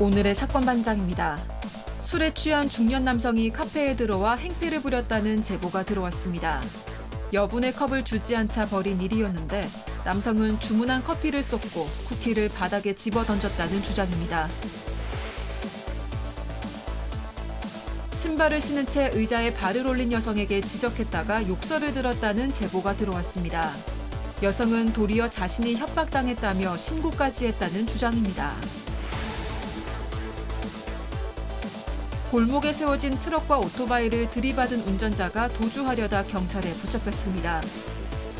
오늘의 사건 반장입니다. 술에 취한 중년 남성이 카페에 들어와 행패를 부렸다는 제보가 들어왔습니다. 여분의 컵을 주지 않자 벌인 일이었는데 남성은 주문한 커피를 쏟고 쿠키를 바닥에 집어 던졌다는 주장입니다. 신발을 신은 채 의자에 발을 올린 여성에게 지적했다가 욕설을 들었다는 제보가 들어왔습니다. 여성은 도리어 자신이 협박당했다며 신고까지 했다는 주장입니다. 골목에 세워진 트럭과 오토바이를 들이받은 운전자가 도주하려다 경찰에 붙잡혔습니다.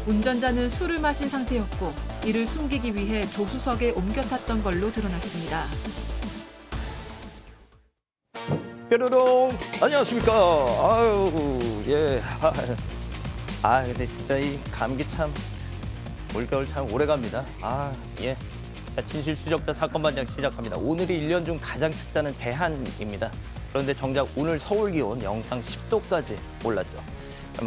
운전자는 술을 마신 상태였고 이를 숨기기 위해 조수석에 옮겨 탔던 걸로 드러났습니다. 뾰로롱 안녕하십니까. 아유 예. 근데 진짜 이 감기 참 올겨울 참 오래 갑니다. 예. 자, 진실수적자 사건 반장 시작합니다. 오늘이 1년 중 가장 춥다는 대한입니다. 그런데 정작 오늘 서울 기온 영상 10도까지 올랐죠.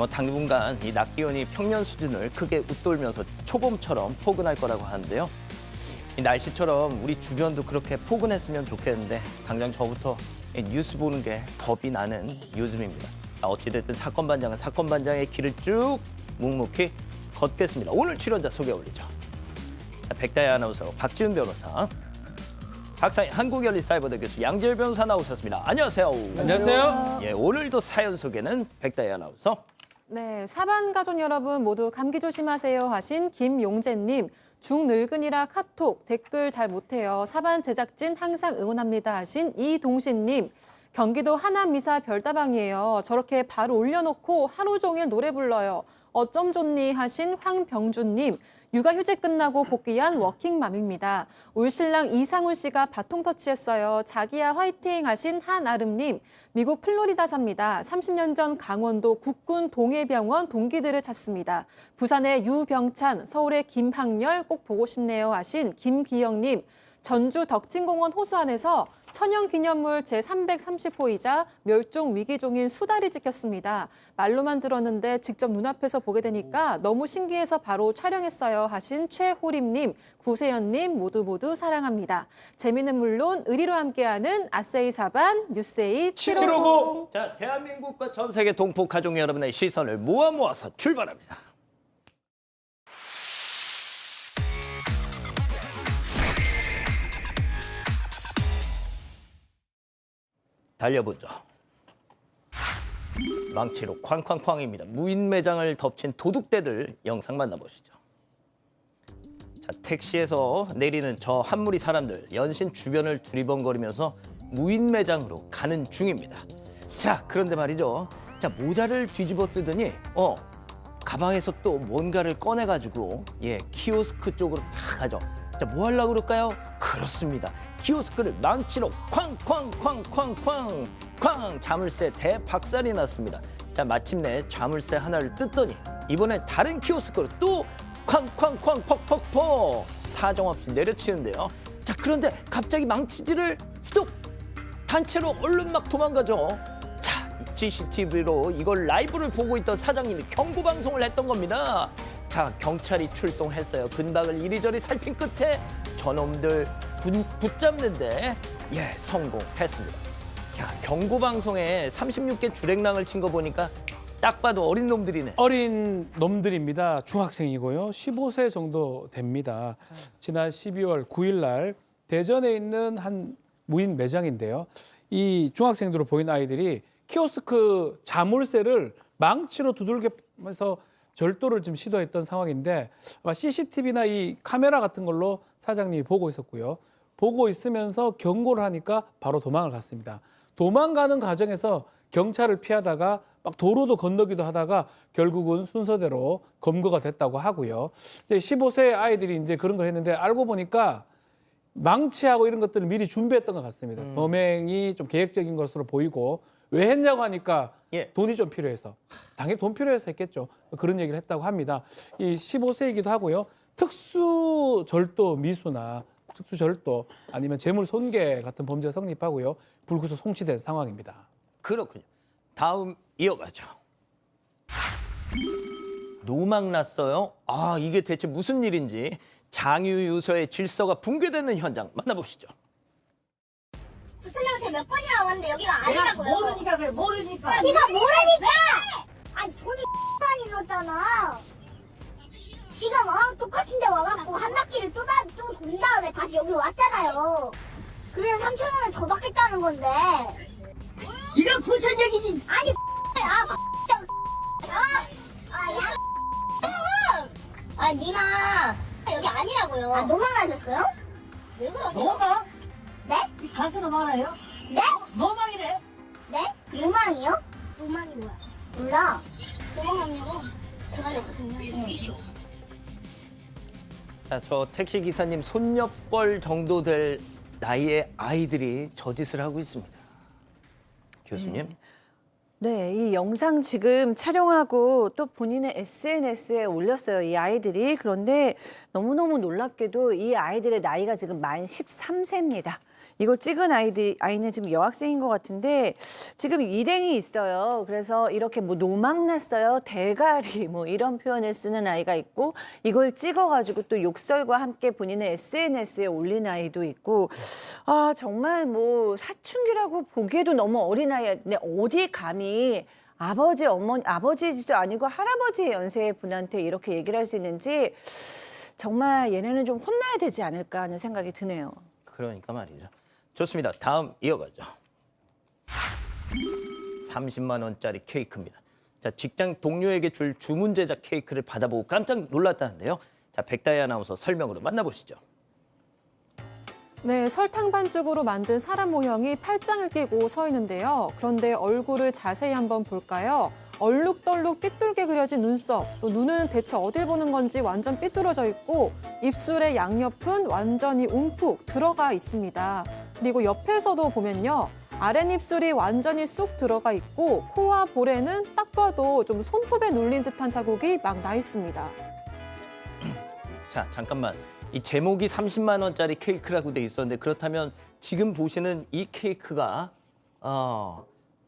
당분간 이 낮 기온이 평년 수준을 크게 웃돌면서 초봄처럼 포근할 거라고 하는데요. 이 날씨처럼 우리 주변도 그렇게 포근했으면 좋겠는데 당장 저부터 뉴스 보는 게 겁이 나는 요즘입니다. 어찌됐든 사건 반장은 사건 반장의 길을 쭉 묵묵히 걷겠습니다. 오늘 출연자 소개 올리죠. 백다희 아나운서, 박지훈 변호사, 박사인 한국연립사이버대 교수 양재열 변호사 나오셨습니다. 안녕하세요. 안녕하세요. 예, 오늘도 사연 소개는 백다희 아나운서. 네, 사반 가족 여러분 모두 감기 조심하세요 하신 김용재님. 중늙은이라 카톡 댓글 잘 못해요. 사반 제작진 항상 응원합니다 하신 이동신님. 경기도 하남 미사 별다방이에요. 저렇게 바로 올려놓고 하루 종일 노래 불러요. 어쩜 좋니 하신 황병준님. 육아휴직 끝나고 복귀한 워킹맘입니다. 올 신랑 이상훈 씨가 바통 터치했어요. 자기야 화이팅 하신 한아름님. 미국 플로리다 삽니다. 30년 전 강원도 국군 동해병원 동기들을 찾습니다. 부산의 유병찬, 서울의 김학렬 꼭 보고 싶네요 하신 김기영님. 전주 덕진공원 호수 안에서 천연기념물 제330호이자 멸종위기종인 수달이 찍혔습니다. 말로만 들었는데 직접 눈앞에서 보게 되니까 너무 신기해서 바로 촬영했어요 하신 최호림님, 구세연님 모두 사랑합니다. 재미는 물론 의리로 함께하는 아세이 사반 뉴스에잇 750. 자, 대한민국과 전 세계 동포 가족 여러분의 시선을 모아서 출발합니다. 달려보죠. 망치로 쾅쾅쾅입니다. 무인 매장을 덮친 도둑대들 영상 만나보시죠. 자, 택시에서 내리는 저 한 무리 사람들 연신 주변을 두리번거리면서 무인 매장으로 가는 중입니다. 자, 그런데 말이죠. 자, 모자를 뒤집어 쓰더니 가방에서 또 뭔가를 꺼내가지고 키오스크 쪽으로 다 가죠. 자, 뭐 하려고 그럴까요? 그렇습니다. 키오스크를 망치로 쾅쾅쾅쾅쾅 자물쇠 대박살이 났습니다. 자, 마침내 자물쇠 하나를 뜯더니 이번엔 다른 키오스크로 또 쾅쾅쾅 퍽퍽퍽 사정없이 내려치는데요. 자, 그런데 갑자기 망치질을 스톱! 단체로 얼른 막 도망가죠. 자, CCTV로 이걸 라이브를 보고 있던 사장님이 경고방송을 했던 겁니다. 자, 경찰이 출동했어요. 근방을 이리저리 살핀 끝에 저놈들 붙잡는데 성공했습니다. 자, 경고방송에 36개 주랭랑을 친 거 보니까 딱 봐도 어린 놈들이네. 어린 놈들입니다. 중학생이고요. 15세 정도 됩니다. 지난 12월 9일 날 대전에 있는 한 무인 매장인데요. 이 중학생들로 보인 아이들이 키오스크 자물쇠를 망치로 두들겨면서 절도를 좀 시도했던 상황인데 아마 CCTV나 이 카메라 같은 걸로 사장님이 보고 있었고요. 보고 있으면서 경고를 하니까 바로 도망을 갔습니다. 도망가는 과정에서 경찰을 피하다가 막 도로도 건너기도 하다가 결국은 순서대로 검거가 됐다고 하고요. 이제 15세 아이들이 이제 그런 걸 했는데 알고 보니까 망치하고 이런 것들을 미리 준비했던 것 같습니다. 범행이 좀 계획적인 것으로 보이고 왜 했냐고 하니까 돈이 좀 필요해서 당연히 돈 필요해서 했겠죠. 그런 얘기를 했다고 합니다. 이 15세이기도 하고요. 특수절도 미수나 특수절도 아니면 재물손괴 같은 범죄가 성립하고요. 불구속 송치된 상황입니다. 그렇군요. 다음 이어가죠. 노막 났어요. 이게 대체 무슨 일인지 장유유서의 질서가 붕괴되는 현장 만나보시죠. 몇 번이나 왔는데 여기가 아니라고요. 모르니까 그래, 모르니까. 네가 모르니까! 아니 돈이 많이 들었잖아. 지금 똑같은데 와갖고 한 바퀴를 또 돈 다음에 다시 여기 왔잖아요. 그래서 3,000원을 더 받겠다는 건데. 이건 무슨 얘기지? 아니 니마 여기 아니라고요. 노망하셨어요? 왜 그러세요? 뭐가? 네? 가수는 많아요? 네? 뭐망이래? 네? 노망이요? 노망이 뭐야? 몰라. 노망하냐고? 대가리 없으면. 자, 저 택시 기사님 손녀뻘 정도 될 나이의 아이들이 저 짓을 하고 있습니다. 교수님. 네, 이 영상 지금 촬영하고 또 본인의 SNS에 올렸어요, 이 아이들이. 그런데 너무너무 놀랍게도 이 아이들의 나이가 지금 만 13세입니다. 이걸 찍은 아이는 지금 여학생인 것 같은데 지금 일행이 있어요. 그래서 이렇게 뭐 노망났어요, 대가리 뭐 이런 표현을 쓰는 아이가 있고 이걸 찍어가지고 또 욕설과 함께 본인의 SNS에 올린 아이도 있고 아 정말 뭐 사춘기라고 보기에도 너무 어린 아이인데 어디 감히 아버지, 어머니, 아버지도 아니고 할아버지의 연세의 분한테 이렇게 얘기를 할 수 있는지 정말 얘네는 좀 혼나야 되지 않을까 하는 생각이 드네요. 그러니까 말이죠. 좋습니다. 다음 이어가죠. 30만 원짜리 케이크입니다. 자, 직장 동료에게 줄 주문 제작 케이크를 받아보고 깜짝 놀랐다는데요. 자, 백다희 아나운서 설명으로 만나보시죠. 네, 설탕 반죽으로 만든 사람 모형이 팔짱을 끼고 서 있는데요. 그런데 얼굴을 자세히 한번 볼까요? 얼룩덜룩 삐뚤게 그려진 눈썹, 또 눈은 대체 어딜 보는 건지 완전 삐뚤어져 있고 입술의 양옆은 완전히 움푹 들어가 있습니다. 그리고 옆에서도 보면요. 아랫입술이 완전히 쑥 들어가 있고 코와 볼에는 딱 봐도 좀 손톱에 눌린 듯한 자국이 막 나 있습니다. 자, 잠깐만. 이 제목이 30만 원짜리 케이크라고 돼 있었는데 그렇다면 지금 보시는 이 케이크가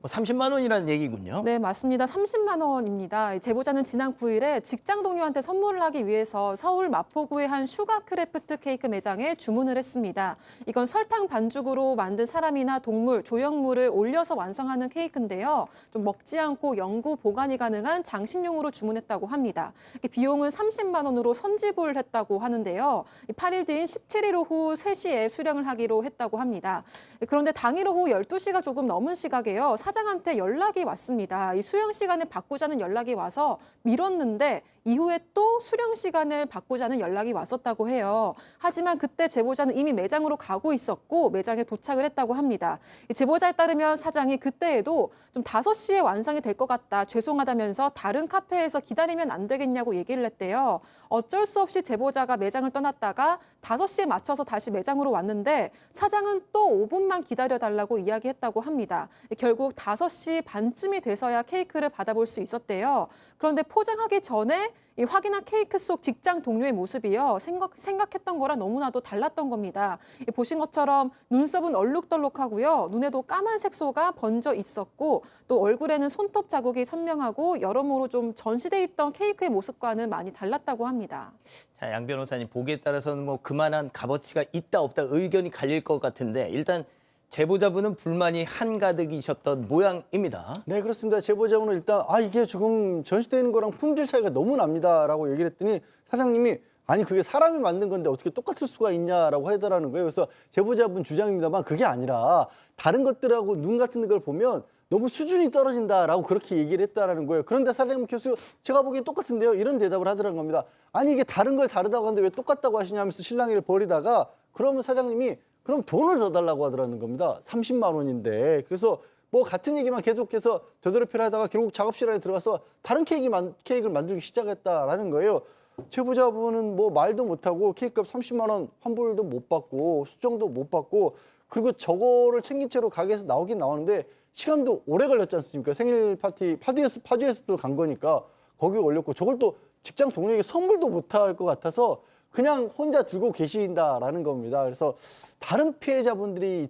30만 원이라는 얘기군요. 네, 맞습니다. 30만 원입니다. 제보자는 지난 9일에 직장 동료한테 선물을 하기 위해서 서울 마포구의 한 슈가 크래프트 케이크 매장에 주문을 했습니다. 이건 설탕 반죽으로 만든 사람이나 동물, 조형물을 올려서 완성하는 케이크인데요. 좀 먹지 않고 영구 보관이 가능한 장식용으로 주문했다고 합니다. 비용은 30만 원으로 선지불 했다고 하는데요. 8일 뒤인 17일 오후 3시에 수령을 하기로 했다고 합니다. 그런데 당일 오후 12시가 조금 넘은 시각에요. 사장한테 연락이 왔습니다. 이 수령 시간을 바꾸자는 연락이 와서 미뤘는데 이후에 또 수령 시간을 바꾸자는 연락이 왔었다고 해요. 하지만 그때 제보자는 이미 매장으로 가고 있었고 매장에 도착을 했다고 합니다. 제보자에 따르면 사장이 그때에도 좀 5시에 완성이 될 것 같다. 죄송하다면서 다른 카페에서 기다리면 안 되겠냐고 얘기를 했대요. 어쩔 수 없이 제보자가 매장을 떠났다가 5시에 맞춰서 다시 매장으로 왔는데 사장은 또 5분만 기다려달라고 이야기했다고 합니다. 결국 5시 반쯤이 돼서야 케이크를 받아볼 수 있었대요. 그런데 포장하기 전에 이 확인한 케이크 속 직장 동료의 모습이요. 생각했던 거랑 너무나도 달랐던 겁니다. 보신 것처럼 눈썹은 얼룩덜룩하고요. 눈에도 까만 색소가 번져 있었고 또 얼굴에는 손톱 자국이 선명하고 여러모로 좀 전시돼 있던 케이크의 모습과는 많이 달랐다고 합니다. 자, 양 변호사님 보기에 따라서는 뭐 그만한 값어치가 있다 없다 의견이 갈릴 것 같은데 일단 제보자분은 불만이 한가득이셨던 모양입니다. 네, 그렇습니다. 제보자분은 일단 이게 지금 전시되는 거랑 품질 차이가 너무 납니다라고 얘기를 했더니 사장님이 아니 그게 사람이 만든 건데 어떻게 똑같을 수가 있냐라고 하더라는 거예요. 그래서 제보자분 주장입니다만 그게 아니라 다른 것들하고 눈 같은 걸 보면 너무 수준이 떨어진다라고 그렇게 얘기를 했다라는 거예요. 그런데 사장님께서 제가 보기엔 똑같은데요. 이런 대답을 하더라는 겁니다. 아니 이게 다른 걸 다르다고 하는데 왜 똑같다고 하시냐면서 실랑이를 벌이다가 그러면 사장님이 그럼 돈을 더 달라고 하더라는 겁니다. 30만 원인데. 그래서 뭐 같은 얘기만 계속해서 되돌이표를 하다가 결국 작업실 안에 들어가서 다른 케이크를 만들기 시작했다라는 거예요. 제보자분은 뭐 말도 못하고 케이크값 30만 원 환불도 못 받고 수정도 못 받고 그리고 저거를 챙긴 채로 가게에서 나오긴 나오는데 시간도 오래 걸렸지 않습니까? 생일 파티 파주에서 또 간 거니까 거기에 올렸고 저걸 또 직장 동료에게 선물도 못 할 것 같아서 그냥 혼자 들고 계신다라는 겁니다. 그래서 다른 피해자분들이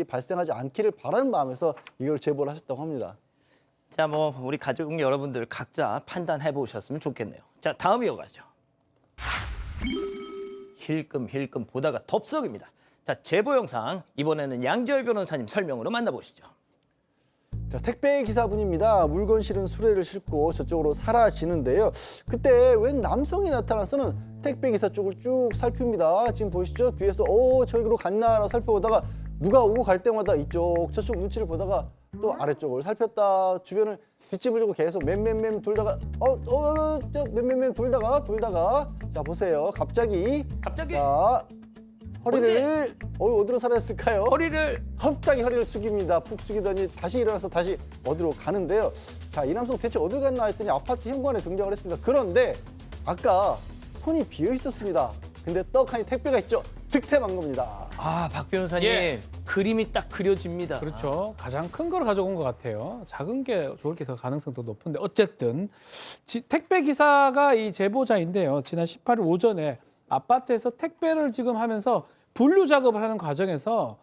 발생하지 않기를 바라는 마음에서 이걸 제보를 하셨다고 합니다. 자, 뭐 우리 가족 여러분들 각자 판단해 보셨으면 좋겠네요. 자, 다음 이어가죠. 힐끔 보다가 덥석입니다. 자, 제보 영상 이번에는 양지열 변호사님 설명으로 만나보시죠. 자, 택배 기사분입니다. 물건 실은 수레를 싣고 저쪽으로 사라지는데요. 그때 웬 남성이 나타나서는 택배 기사 쪽을 쭉 살핍니다. 지금 보이시죠? 뒤에서 저기로 갔나라고 살펴보다가 누가 오고 갈 때마다 이쪽 저쪽 눈치를 보다가 또 아래쪽을 살폈다. 주변을 뒷집을 주고 계속 맴 돌다가 맴 돌다가 자 보세요. 갑자기 자 허리를 어디로 사라졌을까요? 허리를 갑자기 허리를 숙입니다. 푹 숙이더니 다시 일어나서 다시 어디로 가는데요. 자, 이 남성 대체 어딜 갔나 했더니 아파트 현관에 등장을 했습니다. 그런데 아까 손이 비어 있었습니다. 근데 떡하니 택배가 있죠. 득템한 겁니다. 아, 박 변호사님 예. 그림이 딱 그려집니다. 그렇죠. 가장 큰 걸 가져온 것 같아요. 작은 게 좋을 게 더 가능성도 높은데 어쨌든 택배 기사가 이 제보자인데요. 지난 18일 오전에 아파트에서 택배를 지금 하면서 분류 작업을 하는 과정에서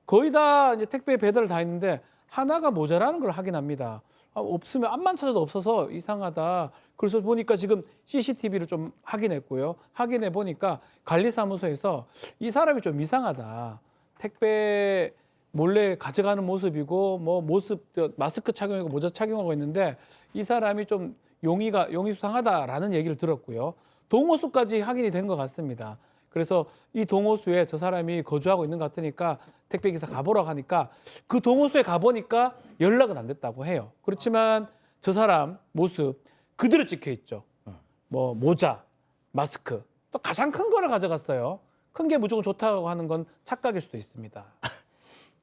거의 다 이제 택배 배달을 다 했는데 하나가 모자라는 걸 확인합니다. 없으면 앞만 찾아도 없어서 이상하다. 그래서 보니까 지금 CCTV를 좀 확인했고요. 확인해 보니까 관리사무소에서 이 사람이 좀 이상하다. 택배 몰래 가져가는 모습이고 마스크 착용하고 모자 착용하고 있는데 이 사람이 좀 용의 수상하다라는 얘기를 들었고요. 동호수까지 확인이 된 것 같습니다. 그래서 이 동호수에 저 사람이 거주하고 있는 것 같으니까 택배기사 가보라고 하니까 그 동호수에 가보니까 연락은 안 됐다고 해요. 그렇지만 저 사람 모습 그대로 찍혀 있죠. 모자, 마스크, 또 가장 큰 거를 가져갔어요. 큰 게 무조건 좋다고 하는 건 착각일 수도 있습니다.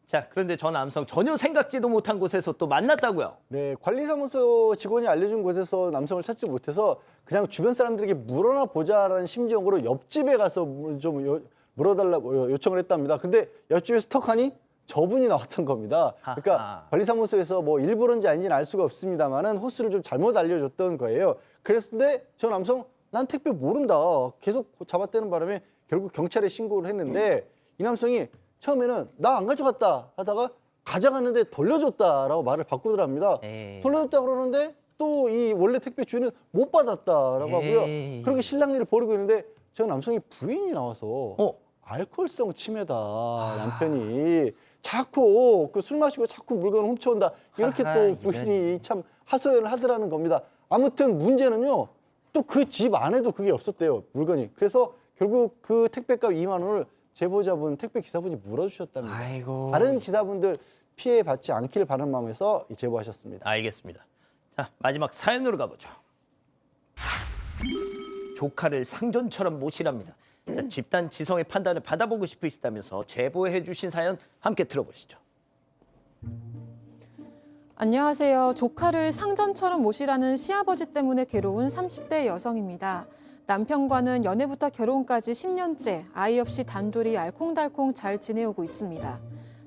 자, 그런데 저 남성 전혀 생각지도 못한 곳에서 또 만났다고요. 네, 관리사무소 직원이 알려준 곳에서 남성을 찾지 못해서 그냥 주변 사람들에게 물어나 보자라는 심정으로 옆집에 가서 좀 물어달라고 요청을 했답니다. 근데 옆집에서 턱하니 저분이 나왔던 겁니다. 그러니까 하하. 관리사무소에서 뭐 일부러인지 아닌지는 알 수가 없습니다만은 호수를 좀 잘못 알려줬던 거예요. 그랬는데 저 남성 난 택배 모른다. 계속 잡아떼는 바람에 결국 경찰에 신고를 했는데 이 남성이 처음에는 나 안 가져갔다 하다가 가져갔는데 돌려줬다라고 말을 바꾸더랍니다. 에이. 돌려줬다 그러는데 또 이 원래 택배 주인은 못 받았다라고 하고요. 에이. 그렇게 실랑이를 벌이고 있는데 저 남성이 부인이 나와서 알코올성 치매다 남편이 자꾸 그 술 마시고 자꾸 물건을 훔쳐온다 이렇게 하하, 또 부인이 참 하소연을 하더라는 겁니다. 아무튼 문제는요. 또 그 집 안에도 그게 없었대요. 물건이. 그래서 결국 그 택배값 2만 원을 제보자분 택배 기사분이 물어주셨답니다. 아이고. 다른 기사분들 피해 받지 않길 바라는 마음에서 제보하셨습니다. 알겠습니다. 자, 마지막 사연으로 가보죠. 조카를 상전처럼 모시랍니다. 자, 집단 지성의 판단을 받아보고 싶으시다면서 제보해 주신 사연 함께 들어보시죠. 안녕하세요. 조카를 상전처럼 모시라는 시아버지 때문에 괴로운 30대 여성입니다. 남편과는 연애부터 결혼까지 10년째 아이 없이 단둘이 알콩달콩 잘 지내오고 있습니다.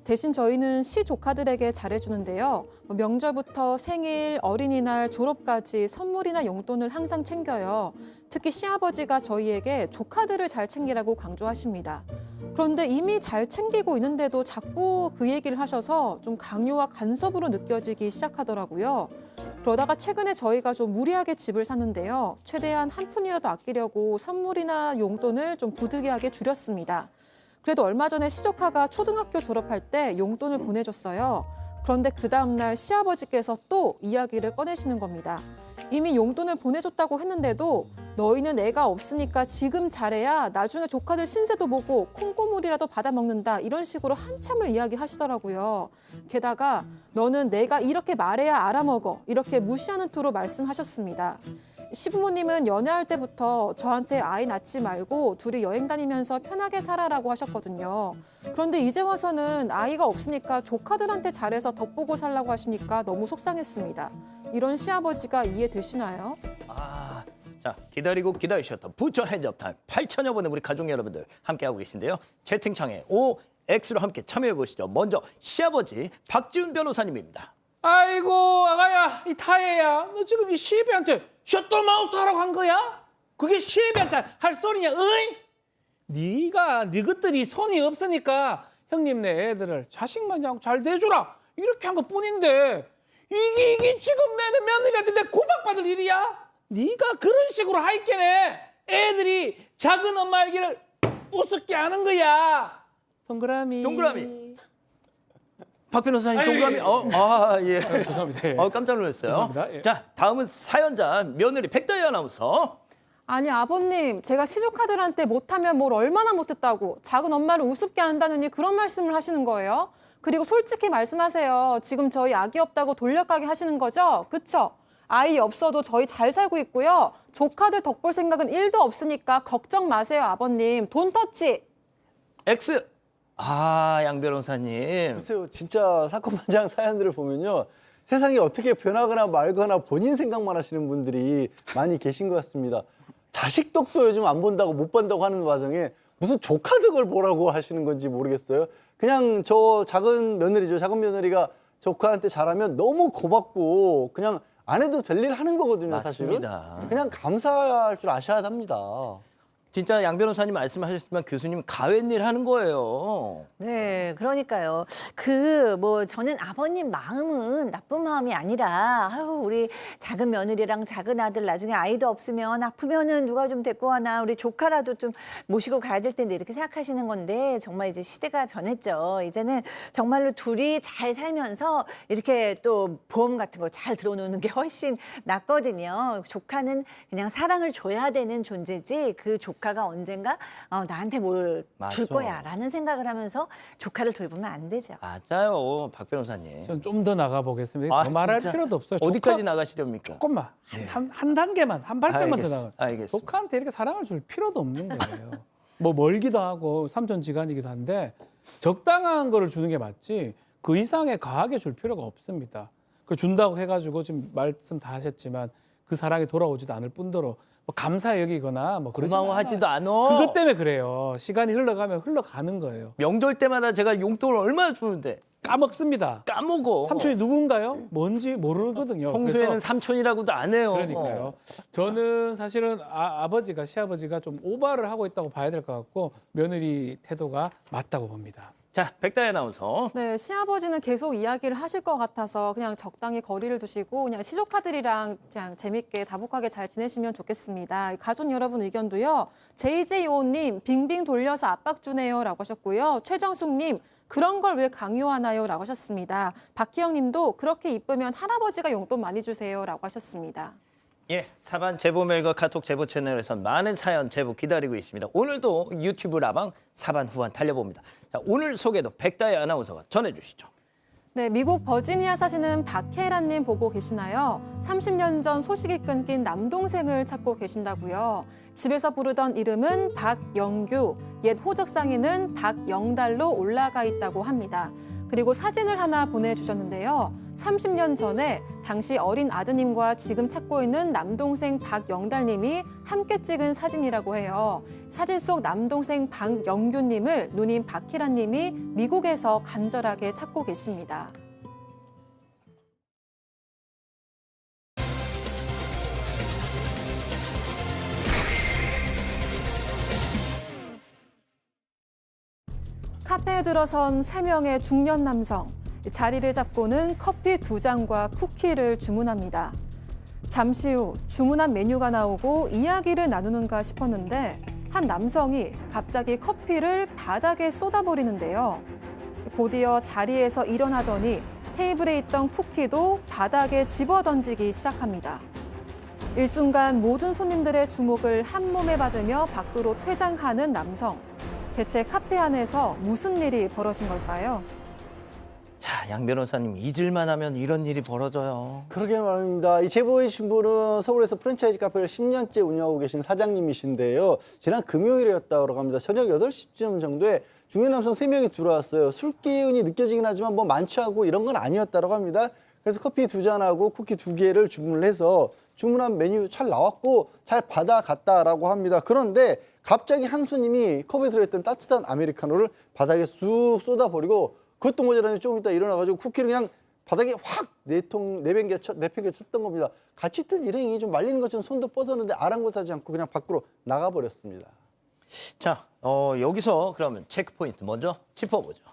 대신 저희는 시조카들에게 잘해주는데요. 명절부터 생일, 어린이날, 졸업까지 선물이나 용돈을 항상 챙겨요. 특히 시아버지가 저희에게 조카들을 잘 챙기라고 강조하십니다. 그런데 이미 잘 챙기고 있는데도 자꾸 그 얘기를 하셔서 좀 강요와 간섭으로 느껴지기 시작하더라고요. 그러다가 최근에 저희가 좀 무리하게 집을 샀는데요. 최대한 한 푼이라도 아끼려고 선물이나 용돈을 좀 부득이하게 줄였습니다. 그래도 얼마 전에 시조카가 초등학교 졸업할 때 용돈을 보내줬어요. 그런데 그 다음날 시아버지께서 또 이야기를 꺼내시는 겁니다. 이미 용돈을 보내줬다고 했는데도 너희는 애가 없으니까 지금 잘해야 나중에 조카들 신세도 보고 콩고물이라도 받아먹는다 이런 식으로 한참을 이야기하시더라고요. 게다가 너는 내가 이렇게 말해야 알아먹어 이렇게 무시하는 투로 말씀하셨습니다. 시부모님은 연애할 때부터 저한테 아이 낳지 말고 둘이 여행 다니면서 편하게 살아라고 하셨거든요. 그런데 이제 와서는 아이가 없으니까 조카들한테 잘해서 덕보고 살라고 하시니까 너무 속상했습니다. 이런 시아버지가 이해되시나요? 자, 기다리고 기다리셨던 부처 핸즈업 타임 8천여 분의 우리 가족 여러분들 함께하고 계신데요. 채팅창에 OX로 함께 참여해 보시죠. 먼저 시아버지 박지훈 변호사님입니다. 아이고 아가야 이 타예야 너 지금 이 시애비한테 셔터마우스 하라고 한 거야? 그게 시애비한테 할 소리냐? 어이? 네가 너희들이 손이 없으니까 형님네 애들을 자식 마냥 잘 대주라 이렇게 한 것뿐인데 이게 지금 내 며느리한테 내 고박받을 일이야? 네가 그런 식으로 하있게네 애들이 작은 엄마 얘기를 우습게 하는 거야. 동그라미. 박 변호사님 아유, 동그라미. 예. 예. 죄송합니다. 예. 깜짝 놀랐어요. 죄송합니다. 예. 자, 다음은 사연자 며느리 백다희 아나운서. 아니 아버님, 제가 시조카들한테 못하면 뭘 얼마나 못했다고 작은 엄마를 우습게 한다느니 그런 말씀을 하시는 거예요? 그리고 솔직히 말씀하세요. 지금 저희 아기 없다고 돌려가게 하시는 거죠? 그쵸? 아이 없어도 저희 잘 살고 있고요. 조카들 덕볼 생각은 1도 없으니까 걱정 마세요, 아버님. 돈터치. X. 양 변호사님. 글쎄요, 진짜 사건 반장 사연들을 보면요. 세상이 어떻게 변하거나 말거나 본인 생각만 하시는 분들이 많이 계신 것 같습니다. 자식 덕도 요즘 안 본다고 못 본다고 하는 와중에 무슨 조카 덕을 보라고 하시는 건지 모르겠어요. 그냥 저 작은 며느리죠. 작은 며느리가 조카한테 잘하면 너무 고맙고 그냥 안 해도 될 일 하는 거거든요, 사실은. 맞습니다. 그냥 감사할 줄 아셔야 합니다. 진짜 양 변호사님 말씀하셨지만 교수님 가웬일 하는 거예요. 네, 그러니까요. 저는 아버님 마음은 나쁜 마음이 아니라, 우리 작은 며느리랑 작은 아들 나중에 아이도 없으면 아프면은 누가 좀 데리고 와나, 우리 조카라도 좀 모시고 가야 될 텐데 이렇게 생각하시는 건데, 정말 이제 시대가 변했죠. 이제는 정말로 둘이 잘 살면서 이렇게 또 보험 같은 거 잘 들어놓는 게 훨씬 낫거든요. 조카는 그냥 사랑을 줘야 되는 존재지, 그 조카가 언젠가 나한테 뭘 줄 맞아. 거야 라는 생각을 하면서 조카를 돌보면 안 되죠. 맞아요, 박 변호사님. 전 좀 더 나가 보겠습니다. 아, 더 말할 진짜? 필요도 없어요. 어디까지 조카 나가시렵니까? 조금만 한 단계만 한 발짝만 더 나가. 알겠습니다. 조카한테 이렇게 사랑을 줄 필요도 없는 거예요. 뭐 멀기도 하고 삼촌지간이기도 한데 적당한 거를 주는 게 맞지 그 이상의 과하게 줄 필요가 없습니다. 그 준다고 해가지고 지금 말씀 다 하셨지만 그 사랑이 돌아오지도 않을 뿐더러 뭐 감사 여기거나 뭐 그러지 고마워하지도 않아요. 않아. 그것 때문에 그래요. 시간이 흘러가면 흘러가는 거예요. 명절 때마다 제가 용돈을 얼마나 주는데 까먹습니다. 까먹어. 삼촌이 누군가요? 뭔지 모르거든요. 평소에는 그래서 삼촌이라고도 안 해요. 그러니까요. 저는 사실은 아버지가 시아버지가 좀 오바를 하고 있다고 봐야 될 것 같고 며느리 태도가 맞다고 봅니다. 자, 백다희 아나운서. 네, 시아버지는 계속 이야기를 하실 것 같아서 그냥 적당히 거리를 두시고 그냥 시조카들이랑 그냥 재밌게 다복하게 잘 지내시면 좋겠습니다. 가족 여러분 의견도요. JJO님 빙빙 돌려서 압박 주네요 라고 하셨고요. 최정숙님 그런 걸 왜 강요하나요 라고 하셨습니다. 박희영님도 그렇게 이쁘면 할아버지가 용돈 많이 주세요 라고 하셨습니다. 예, 사반 제보 메일과 카톡 제보 채널에서 많은 사연 제보 기다리고 있습니다. 오늘도 유튜브 라방 사반 후반 달려봅니다. 자, 오늘 소개도 백다희 아나운서가 전해주시죠. 네, 미국 버지니아 사시는 박혜란님 보고 계시나요? 30년 전 소식이 끊긴 남동생을 찾고 계신다고요. 집에서 부르던 이름은 박영규, 옛 호적상에는 박영달로 올라가 있다고 합니다. 그리고 사진을 하나 보내주셨는데요. 30년 전에 당시 어린 아드님과 지금 찾고 있는 남동생 박영달님이 함께 찍은 사진이라고 해요. 사진 속 남동생 박영규님을 누님 박희란님이 미국에서 간절하게 찾고 계십니다. 카페에 들어선 3명의 중년 남성. 자리를 잡고는 커피 2잔과 쿠키를 주문합니다. 잠시 후 주문한 메뉴가 나오고 이야기를 나누는가 싶었는데 한 남성이 갑자기 커피를 바닥에 쏟아버리는데요. 곧이어 자리에서 일어나더니 테이블에 있던 쿠키도 바닥에 집어던지기 시작합니다. 일순간 모든 손님들의 주목을 한 몸에 받으며 밖으로 퇴장하는 남성. 대체 카페 안에서 무슨 일이 벌어진 걸까요? 자, 양 변호사님 잊을만 하면 이런 일이 벌어져요. 그러게 말입니다. 이 제보해 주신 분은 서울에서 프랜차이즈 카페를 10년째 운영하고 계신 사장님이신데요. 지난 금요일이었다고 합니다. 저녁 8시쯤 정도에 중년 남성 3명이 들어왔어요. 술 기운이 느껴지긴 하지만 뭐 만취하고 이런 건 아니었다고 합니다. 그래서 커피 2잔하고 쿠키 2개를 주문을 해서 주문한 메뉴 잘 나왔고 잘 받아갔다라고 합니다. 그런데 갑자기 한 손님이 컵에 들어있던 따뜻한 아메리카노를 바닥에 쑥 쏟아버리고 그것도 모자라니 조금 있다 일어나가지고 쿠키를 그냥 바닥에 확 내팽개 쳤던 겁니다. 같이 뜬 일행이 좀 말리는 것처럼 손도 뻗었는데 아랑곳하지 않고 그냥 밖으로 나가버렸습니다. 자, 여기서 그러면 체크 포인트 먼저 짚어보죠.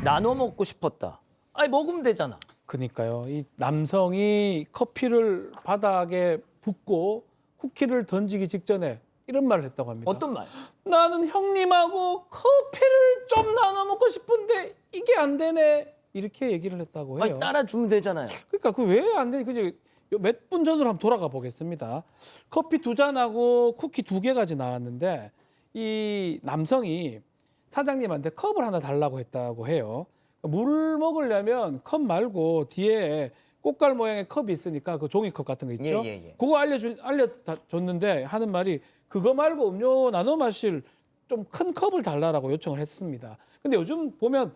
나눠 먹고 싶었다. 아니 먹으면 되잖아. 그러니까요. 이 남성이 커피를 바닥에 붓고 쿠키를 던지기 직전에 이런 말을 했다고 합니다. 어떤 말? 나는 형님하고 커피를 좀 나눠 먹고 싶은데 이게 안 되네. 이렇게 얘기를 했다고 해요. 아니, 따라주면 되잖아요. 그러니까 그 왜 안 되니? 그게 몇 분 전으로 한번 돌아가 보겠습니다. 커피 2잔하고 쿠키 2개까지 나왔는데 이 남성이 사장님한테 컵을 하나 달라고 했다고 해요. 물 먹으려면 컵 말고 뒤에 꽃갈 모양의 컵이 있으니까 그 종이컵 같은 거 있죠. 그거 알려줬는데 하는 말이 그거 말고 음료 나눠 마실 좀 큰 컵을 달라고 요청을 했습니다. 근데 요즘 보면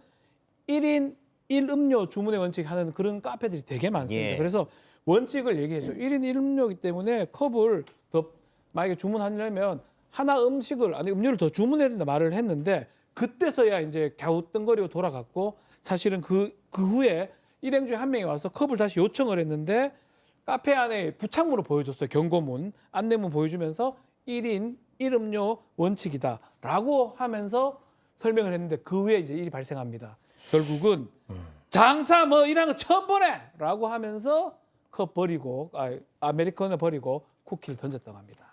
1인 1음료 주문의 원칙 하는 그런 카페들이 되게 많습니다. 예. 그래서 원칙을 얘기해줘. 1인 1음료이기 때문에 컵을 더 만약에 주문하려면 하나 음식을 아니 음료를 더 주문해야 된다 말을 했는데 그때서야 이제 갸우뚱거리고 돌아갔고 사실은 그 후에 일행 중에 한 명이 와서 컵을 다시 요청을 했는데 카페 안에 부착물을 보여줬어요. 경고문, 안내문 보여주면서 1인 1음료 원칙이다라고 하면서 설명을 했는데 그 후에 이제 일이 발생합니다. 결국은 장사 뭐 이런 거 처음 보네라고 하면서 컵 버리고 아메리카노 버리고 쿠키를 던졌다고 합니다.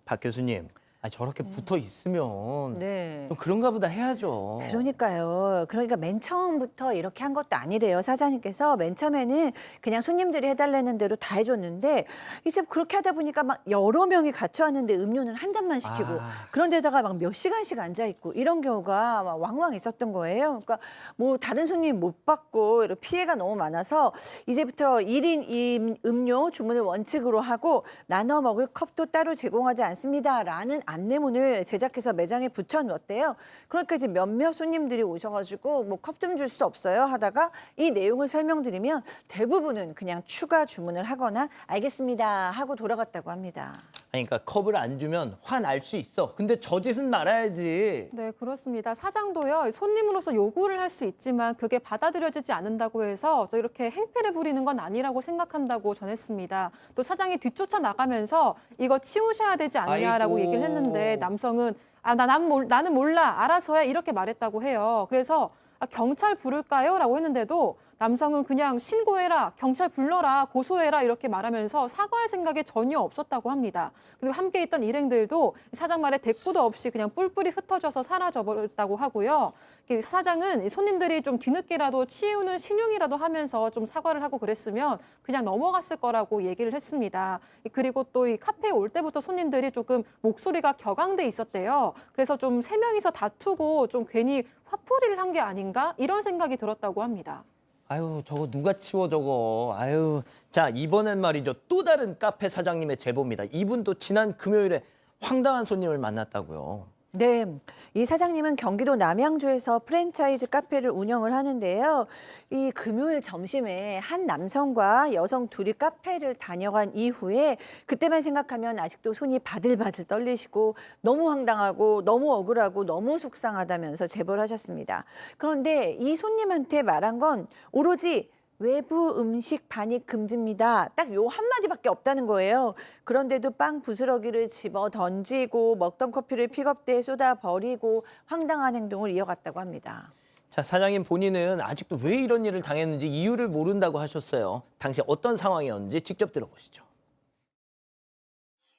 박 교수님, 저렇게 붙어 있으면 네. 좀 그런가 보다 해야죠. 그러니까요. 그러니까 맨 처음부터 이렇게 한 것도 아니래요. 사장님께서 맨 처음에는 그냥 손님들이 해달라는 대로 다 해줬는데 이제 그렇게 하다 보니까 막 여러 명이 같이 왔는데 음료는 한 잔만 시키고 그런데다가 막 몇 시간씩 앉아 있고 이런 경우가 막 왕왕 있었던 거예요. 그러니까 뭐 다른 손님 못 받고 이런 피해가 너무 많아서 이제부터 1인 음료 주문을 원칙으로 하고 나눠 먹을 컵도 따로 제공하지 않습니다라는 안내문을 제작해서 매장에 붙여놓았대요. 그러니까 이제 몇몇 손님들이 오셔가지고 뭐 컵 좀 줄 수 없어요 하다가 이 내용을 설명드리면 대부분은 그냥 추가 주문을 하거나 알겠습니다 하고 돌아갔다고 합니다. 그러니까 컵을 안 주면 화날 수 있어. 근데 저 짓은 말아야지. 네, 그렇습니다. 사장도요, 손님으로서 요구를 할 수 있지만 그게 받아들여지지 않는다고 해서 저 이렇게 행패를 부리는 건 아니라고 생각한다고 전했습니다. 또 사장이 뒤쫓아 나가면서 이거 치우셔야 되지 않냐라고 아이고. 얘기를 했는데 남성은 나는 몰라, 알아서 해 이렇게 말했다고 해요. 그래서 경찰 부를까요? 라고 했는데도 남성은 그냥 신고해라, 경찰 불러라, 고소해라 이렇게 말하면서 사과할 생각이 전혀 없었다고 합니다. 그리고 함께 있던 일행들도 사장 말에 대꾸도 없이 그냥 뿔뿔이 흩어져서 사라져버렸다고 하고요. 사장은 손님들이 좀 뒤늦게라도 치우는 신용이라도 하면서 좀 사과를 하고 그랬으면 그냥 넘어갔을 거라고 얘기를 했습니다. 그리고 또 이 카페에 올 때부터 손님들이 조금 목소리가 격앙돼 있었대요. 그래서 좀 세 명이서 다투고 좀 괜히 화풀이를 한 게 아닌가 이런 생각이 들었다고 합니다. 아유, 저거 누가 치워 저거. 아유. 자, 이번엔 말이죠. 또 다른 카페 사장님의 제보입니다. 이분도 지난 금요일에 황당한 손님을 만났다고요. 네, 이 사장님은 경기도 남양주에서 프랜차이즈 카페를 운영을 하는데요. 이 금요일 점심에 한 남성과 여성 둘이 카페를 다녀간 이후에 그때만 생각하면 아직도 손이 바들바들 떨리시고 너무 황당하고 너무 억울하고 너무 속상하다면서 제보를 하셨습니다. 그런데 이 손님한테 말한 건 오로지 외부 음식 반입 금지입니다. 딱 요 한마디밖에 없다는 거예요. 그런데도 빵 부스러기를 집어 던지고 먹던 커피를 픽업대에 쏟아 버리고 황당한 행동을 이어갔다고 합니다. 자, 사장님 본인은 아직도 왜 이런 일을 당했는지 이유를 모른다고 하셨어요. 당시 어떤 상황이었는지 직접 들어보시죠.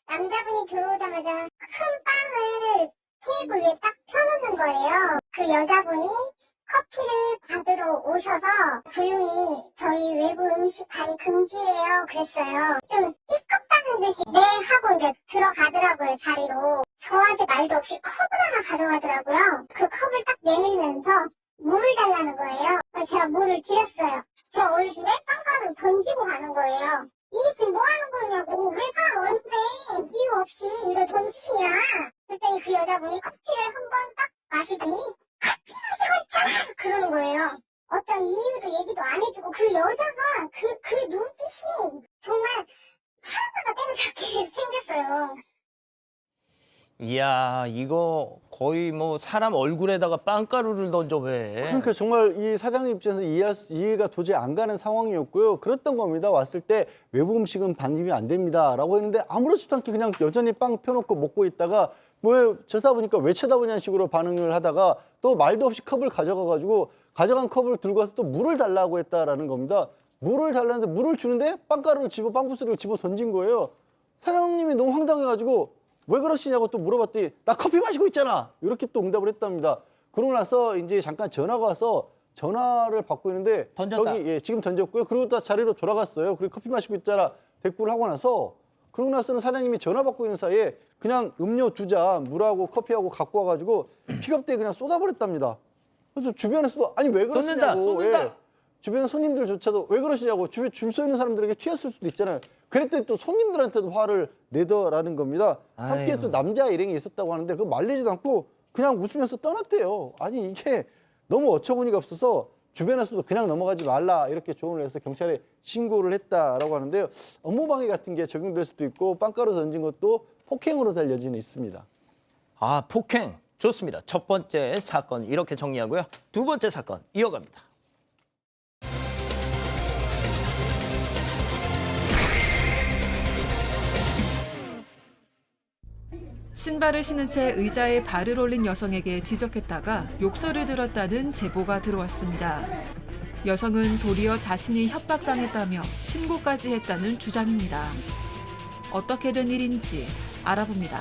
남자분이 들어오자마자 큰 빵을 테이블 위에 딱 펴놓는 거예요. 그 여자분이 커피를 받으러 오셔서 조용히 저희 외부 음식 반입 금지예요 그랬어요. 좀 삐끗다는 듯이 네 하고 이제 들어가더라고요 자리로. 저한테 말도 없이 컵을 하나 가져가더라고요. 그 컵을 딱 내밀면서 물을 달라는 거예요. 제가 물을 드렸어요. 저 얼굴에 빵가루를 던지고 가는 거예요. 이게 지금 뭐 하는 거냐고, 왜 사람 얼굴에 이유 없이 이걸 던지시냐. 그랬더니 그 여자분이 커피를 한 번 딱 마시더니 커피 마시고 있잖아 그러는 거예요. 어떤 이유도 얘기도 안 해주고 그 여자가 그 눈빛이 정말 사람마다 때려잡게 생겼어요. 이야, 이거 거의 뭐 사람 얼굴에다가 빵가루를 던져 왜? 그러니까 정말 이 사장님 입장에서 이해가 도저히 안 가는 상황이었고요. 그랬던 겁니다. 왔을 때 외부 음식은 반입이 안 됩니다라고 했는데 아무렇지도 않게 그냥 여전히 빵 펴놓고 먹고 있다가 뭐 쳐다보니까 왜 쳐다보냐는 식으로 반응을 하다가 또 말도 없이 컵을 가져가가지고 가져간 컵을 들고 와서 또 물을 달라고 했다라는 겁니다. 물을 달라는데 물을 주는데 빵가루를 빵부스를 집어 던진 거예요. 사장님이 너무 황당해가지고 왜 그러시냐고 또 물어봤더니 나 커피 마시고 있잖아. 이렇게 또 응답을 했답니다. 그러고 나서 이제 잠깐 전화가 와서 전화를 받고 있는데 던졌다. 여기 예, 지금 던졌고요. 그리고 또 자리로 돌아갔어요. 그리고 커피 마시고 있잖아 대꾸를 하고 나서 그러고 나서는 사장님이 전화 받고 있는 사이에 그냥 음료 2잔 물하고 커피하고 갖고 와가지고 픽업대에 그냥 쏟아버렸답니다. 그래서 주변에서도 아니 왜 그러시냐고 쏟는다. 예. 주변 손님들조차도 왜 그러시냐고 주변 줄 서 있는 사람들에게 튀었을 수도 있잖아요. 그랬더니 또 손님들한테도 화를 내더라는 겁니다. 함께 아이고. 또 남자 일행이 있었다고 하는데 그거 말리지도 않고 그냥 웃으면서 떠났대요. 아니 이게 너무 어처구니가 없어서 주변에서도 그냥 넘어가지 말라 이렇게 조언을 해서 경찰에 신고를 했다라고 하는데요. 업무방해 같은 게 적용될 수도 있고 빵가루 던진 것도 폭행으로 달 여지는 있습니다. 아, 폭행. 좋습니다. 첫 번째 사건 이렇게 정리하고요. 두 번째 사건 이어갑니다. 신발을 신은 채 의자에 발을 올린 여성에게 지적했다가 욕설을 들었다는 제보가 들어왔습니다. 여성은 도리어 자신이 협박당했다며 신고까지 했다는 주장입니다. 어떻게 된 일인지 알아봅니다.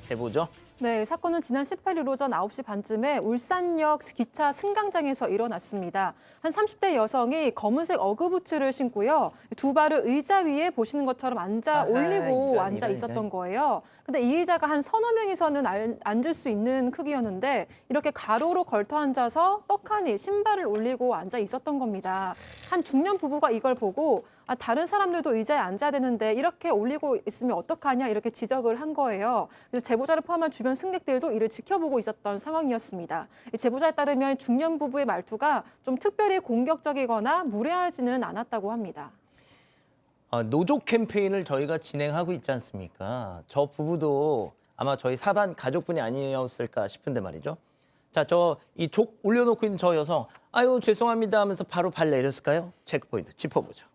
제보죠. 네, 사건은 지난 18일 오전 9시 반쯤에 울산역 기차 승강장에서 일어났습니다. 한 30대 여성이 검은색 어그부츠를 신고요. 두 발을 의자 위에 보시는 것처럼 앉아 올리고 앉아 있었던 거예요. 근데 이 의자가 한 서너 명이서는 앉을 수 있는 크기였는데 이렇게 가로로 걸터 앉아서 떡하니 신발을 올리고 앉아 있었던 겁니다. 한 중년 부부가 이걸 보고 다른 사람들도 의자에 앉아야 되는데 이렇게 올리고 있으면 어떡하냐 이렇게 지적을 한 거예요. 그래서 제보자를 포함한 주변 승객들도 이를 지켜보고 있었던 상황이었습니다. 이 제보자에 따르면 중년 부부의 말투가 좀 특별히 공격적이거나 무례하지는 않았다고 합니다. 노조 캠페인을 저희가 진행하고 있지 않습니까? 저 부부도 아마 저희 사반 가족분이 아니었을까 싶은데 말이죠. 자, 이 족 올려놓고 있는 저 여성, 아유 죄송합니다 하면서 바로 발 내렸을까요? 체크포인트 짚어보죠.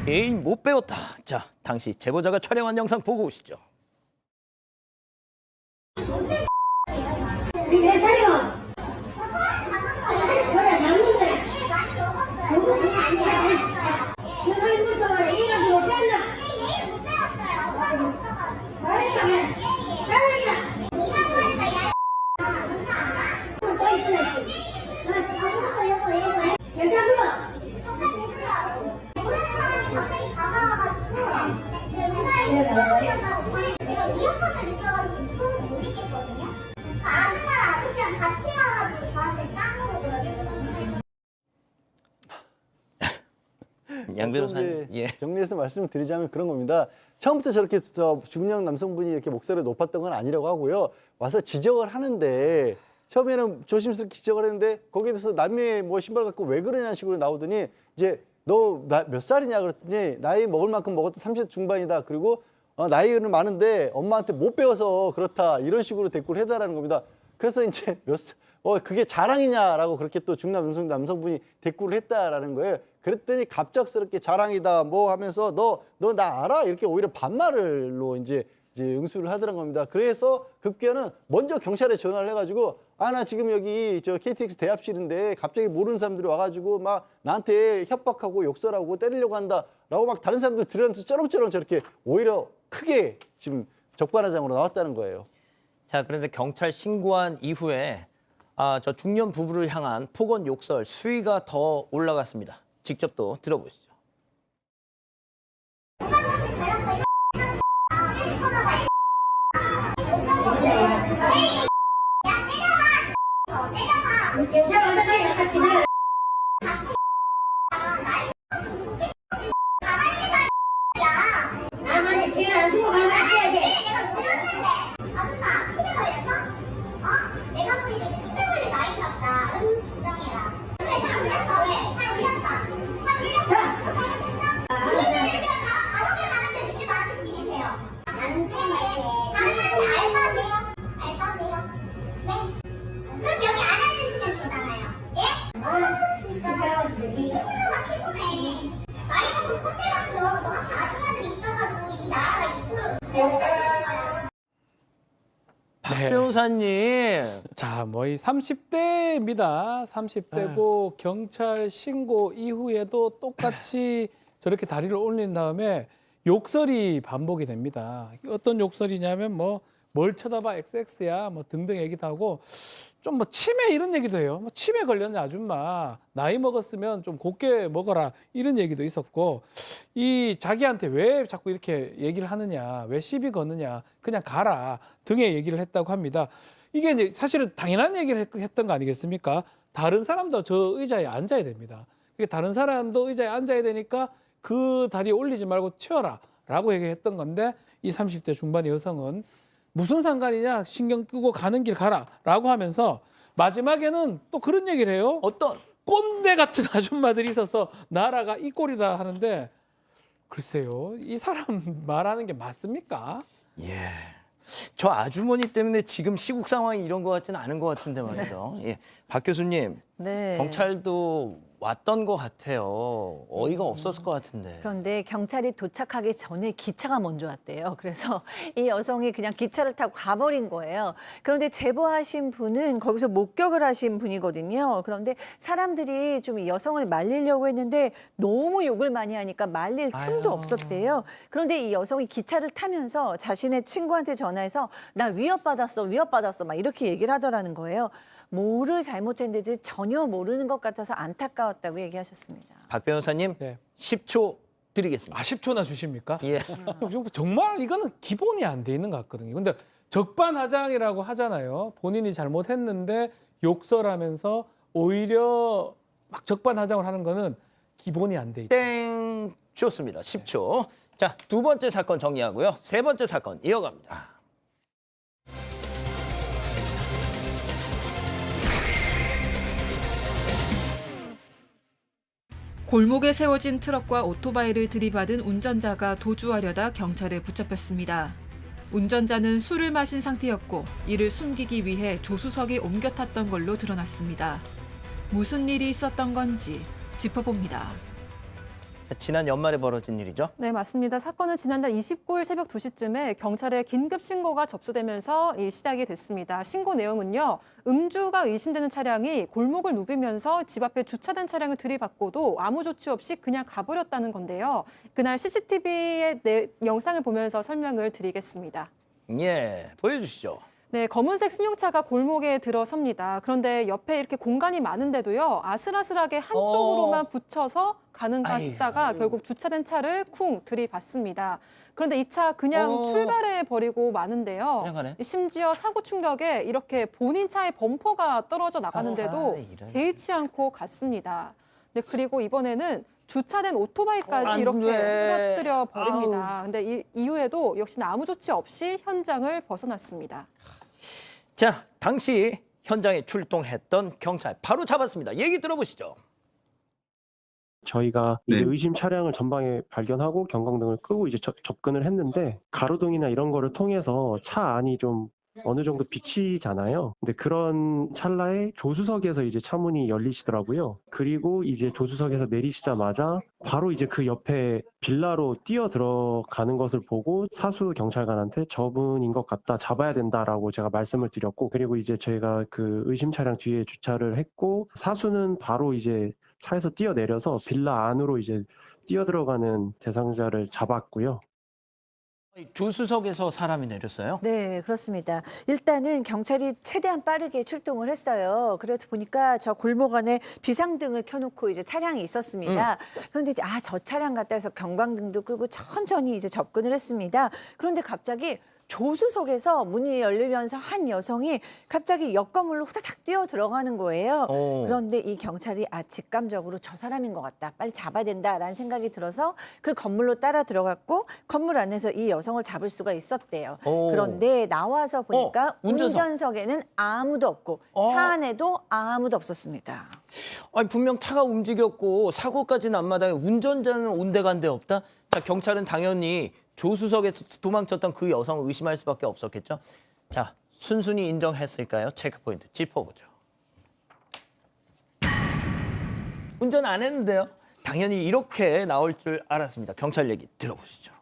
에이 못 배웠다. 자, 당시 제보자가 촬영한 영상 보고 오시죠. 몇 살이요? 그래, 잡는데. 너무 안 돼. 내가 이걸 동안에 일하지 못했나? 못 배웠어요. 잘했다, 그래. 잘했다. 니가 뭐했다, 야. 또 있어. 괜찮아. 모르는 사람이 갑자기 다가와가지고 의사에 신고하려고 제가 위협감을 느껴가지고 무서워서 못 있겠거든요. 아줌마랑 아저씨랑 같이 와가지고 저한테 쌍으로 그러시거든요. 양 변호사님, 예. 정리해서 말씀드리자면 그런 겁니다. 처음부터 저렇게 중년 남성분이 이렇게 목소리가 높았던 건 아니라고 하고요. 와서 지적을 하는데 처음에는 조심스럽게 지적을 했는데 거기에 대해서 남의 뭐 신발 갖고 왜 그러냐는 식으로 나오더니 이제 너 몇 살이냐 그랬더니 나이 먹을 만큼 먹었다 30대 중반이다. 그리고 나이는 많은데 엄마한테 못 배워서 그렇다. 이런 식으로 대꾸를 해달라는 겁니다. 그래서 이제 그게 자랑이냐라고 그렇게 또 중남 남성분이 대꾸를 했다라는 거예요. 그랬더니 갑작스럽게 자랑이다 뭐 하면서 너 나 알아? 이렇게 오히려 반말로 이제 응수를 하더란 겁니다. 그래서 급기야는 먼저 경찰에 전화를 해가지고 나 지금 여기 저 KTX 대합실인데 갑자기 모르는 사람들이 와가지고 막 나한테 협박하고 욕설하고 때리려고 한다라고 막 다른 사람들 들으면서 쩌렁쩌렁 저렇게 오히려 크게 지금 적반하장으로 나왔다는 거예요. 자, 그런데 경찰 신고한 이후에 저 중년 부부를 향한 폭언 욕설 수위가 더 올라갔습니다. 직접 또 들어보시죠. 괜찮아, 내가 약간 기다려. 나만 뒤에 안 두고 가면 안 돼. 내가 모르는데. 아줌마, 치매 걸렸어? 내가 보니까 이제 치매 걸릴 나이인가 보다. 불쌍해라. 근데 잘 올렸다, 왜? 잘 올렸다. 잘 올렸어. 너 잘못했어? 우리는 이렇게 가족을 가는데 늦게 나한테 시키세요. 나는 다른 사람이 알바세요? 알바세요? 네. 그럼 여기 안 앉으시면 되잖아요. 예? 진짜. 피곤하다, 피곤해. 나이가 그 꼰대 같은 너 같은 아줌마들이 있어가지고 이 나라가 있고. 박 변호사님. 자, 뭐 이 30대입니다. 30대고 경찰 신고 이후에도 똑같이 저렇게 다리를 올린 다음에 욕설이 반복이 됩니다. 어떤 욕설이냐면 뭐 뭘 쳐다봐 XX야 뭐 등등 얘기도 하고 좀 뭐 치매 이런 얘기도 해요. 뭐 치매 걸렸냐 아줌마 나이 먹었으면 좀 곱게 먹어라 이런 얘기도 있었고 이 자기한테 왜 자꾸 이렇게 얘기를 하느냐 왜 시비 거느냐 그냥 가라 등의 얘기를 했다고 합니다. 이게 이제 사실은 당연한 얘기를 했던 거 아니겠습니까? 다른 사람도 저 의자에 앉아야 됩니다. 다른 사람도 의자에 앉아야 되니까 그 다리에 올리지 말고 치워라 라고 얘기했던 건데 이 30대 중반의 여성은 무슨 상관이냐 신경 끄고 가는 길 가라 라고 하면서 마지막에는 또 그런 얘기를 해요. 어떤 꼰대 같은 아줌마들이 있어서 나라가 이 꼴이다 하는데 글쎄요 이 사람 말하는 게 맞습니까? 예. 저 아주머니 때문에 지금 시국 상황이 이런 것 같지는 않은 것 같은데 말이죠. 예. 박 교수님, 네. 경찰도 왔던 것 같아요. 어이가 없었을 것 같은데. 그런데 경찰이 도착하기 전에 기차가 먼저 왔대요. 그래서 이 여성이 그냥 기차를 타고 가버린 거예요. 그런데 제보하신 분은 거기서 목격을 하신 분이거든요. 그런데 사람들이 좀 이 여성을 말리려고 했는데 너무 욕을 많이 하니까 말릴 틈도 없었대요. 그런데 이 여성이 기차를 타면서 자신의 친구한테 전화해서 나 위협받았어 막 이렇게 얘기를 하더라는 거예요. 뭐를 잘못했는지 전혀 모르는 것 같아서 안타까웠다고 얘기하셨습니다. 박 변호사님, 네. 10초 드리겠습니다. 아 10초나 주십니까? 예. 정말 이거는 기본이 안 돼 있는 것 같거든요. 근데 적반하장이라고 하잖아요. 본인이 잘못했는데 욕설하면서 오히려 막 적반하장을 하는 거는 기본이 안 돼 있다. 땡. 좋습니다. 10초. 자, 두 번째 사건 정리하고요. 세 번째 사건 이어갑니다. 골목에 세워진 트럭과 오토바이를 들이받은 운전자가 도주하려다 경찰에 붙잡혔습니다. 운전자는 술을 마신 상태였고 이를 숨기기 위해 조수석에 옮겨 탔던 걸로 드러났습니다. 무슨 일이 있었던 건지 짚어봅니다. 자, 지난 연말에 벌어진 일이죠. 네, 맞습니다. 사건은 지난달 29일 새벽 2시쯤에 경찰에 긴급 신고가 접수되면서 시작이 됐습니다. 신고 내용은요. 음주가 의심되는 차량이 골목을 누비면서 집 앞에 주차된 차량을 들이받고도 아무 조치 없이 그냥 가버렸다는 건데요. 그날 CCTV의 영상을 보면서 설명을 드리겠습니다. 예, 보여주시죠. 네, 검은색 승용차가 골목에 들어섭니다. 그런데 옆에 이렇게 공간이 많은데도요, 아슬아슬하게 한쪽으로만 붙여서 가는가 싶다가 결국 주차된 차를 쿵 들이받습니다. 그런데 이 차 그냥 출발해 버리고 마는데요. 그냥 가네. 심지어 사고 충격에 이렇게 본인 차의 범퍼가 떨어져 나가는데도 이런. 개의치 않고 갔습니다. 네, 그리고 이번에는 주차된 오토바이까지 안 이렇게 돼. 쓰러뜨려 버립니다. 근데 이후에도 역시나 아무 조치 없이 현장을 벗어났습니다. 자, 당시 현장에 출동했던 경찰 바로 잡았습니다. 얘기 들어보시죠. 저희가 이제 의심 차량을 전방에 발견하고 경광등을 끄고 이제 접근을 했는데 가로등이나 이런 거를 통해서 차 안이 좀 어느 정도 비치잖아요. 근데 그런 찰나에 조수석에서 이제 차문이 열리시더라고요. 그리고 이제 조수석에서 내리시자마자 바로 이제 그 옆에 빌라로 뛰어 들어가는 것을 보고 사수 경찰관한테 저분인 것 같다, 잡아야 된다라고 제가 말씀을 드렸고, 그리고 이제 저희가 그 의심 차량 뒤에 주차를 했고, 사수는 바로 이제 차에서 뛰어내려서 빌라 안으로 이제 뛰어 들어가는 대상자를 잡았고요. 조수석에서 사람이 내렸어요? 네, 그렇습니다. 일단은 경찰이 최대한 빠르게 출동을 했어요. 그래서 보니까 저 골목 안에 비상등을 켜놓고 이제 차량이 있었습니다. 그런데 이제 저 차량 같다 해서 경광등도 끄고 천천히 이제 접근을 했습니다. 그런데 갑자기 조수석에서 문이 열리면서 한 여성이 갑자기 옆 건물로 후다닥 뛰어 들어가는 거예요. 그런데 이 경찰이 직감적으로 저 사람인 것 같다, 빨리 잡아야 된다라는 생각이 들어서 그 건물로 따라 들어갔고 건물 안에서 이 여성을 잡을 수가 있었대요. 그런데 나와서 보니까 운전석에는 아무도 없고 차 안에도 아무도 없었습니다. 아니, 분명 차가 움직였고 사고까지는 안 마다에 운전자는 온데간데 없다? 자, 경찰은 당연히 조수석에서 도망쳤던 그 여성을 의심할 수밖에 없었겠죠. 자, 순순히 인정했을까요? 체크포인트 짚어보죠. 운전 안 했는데요. 당연히 이렇게 나올 줄 알았습니다. 경찰 얘기 들어보시죠.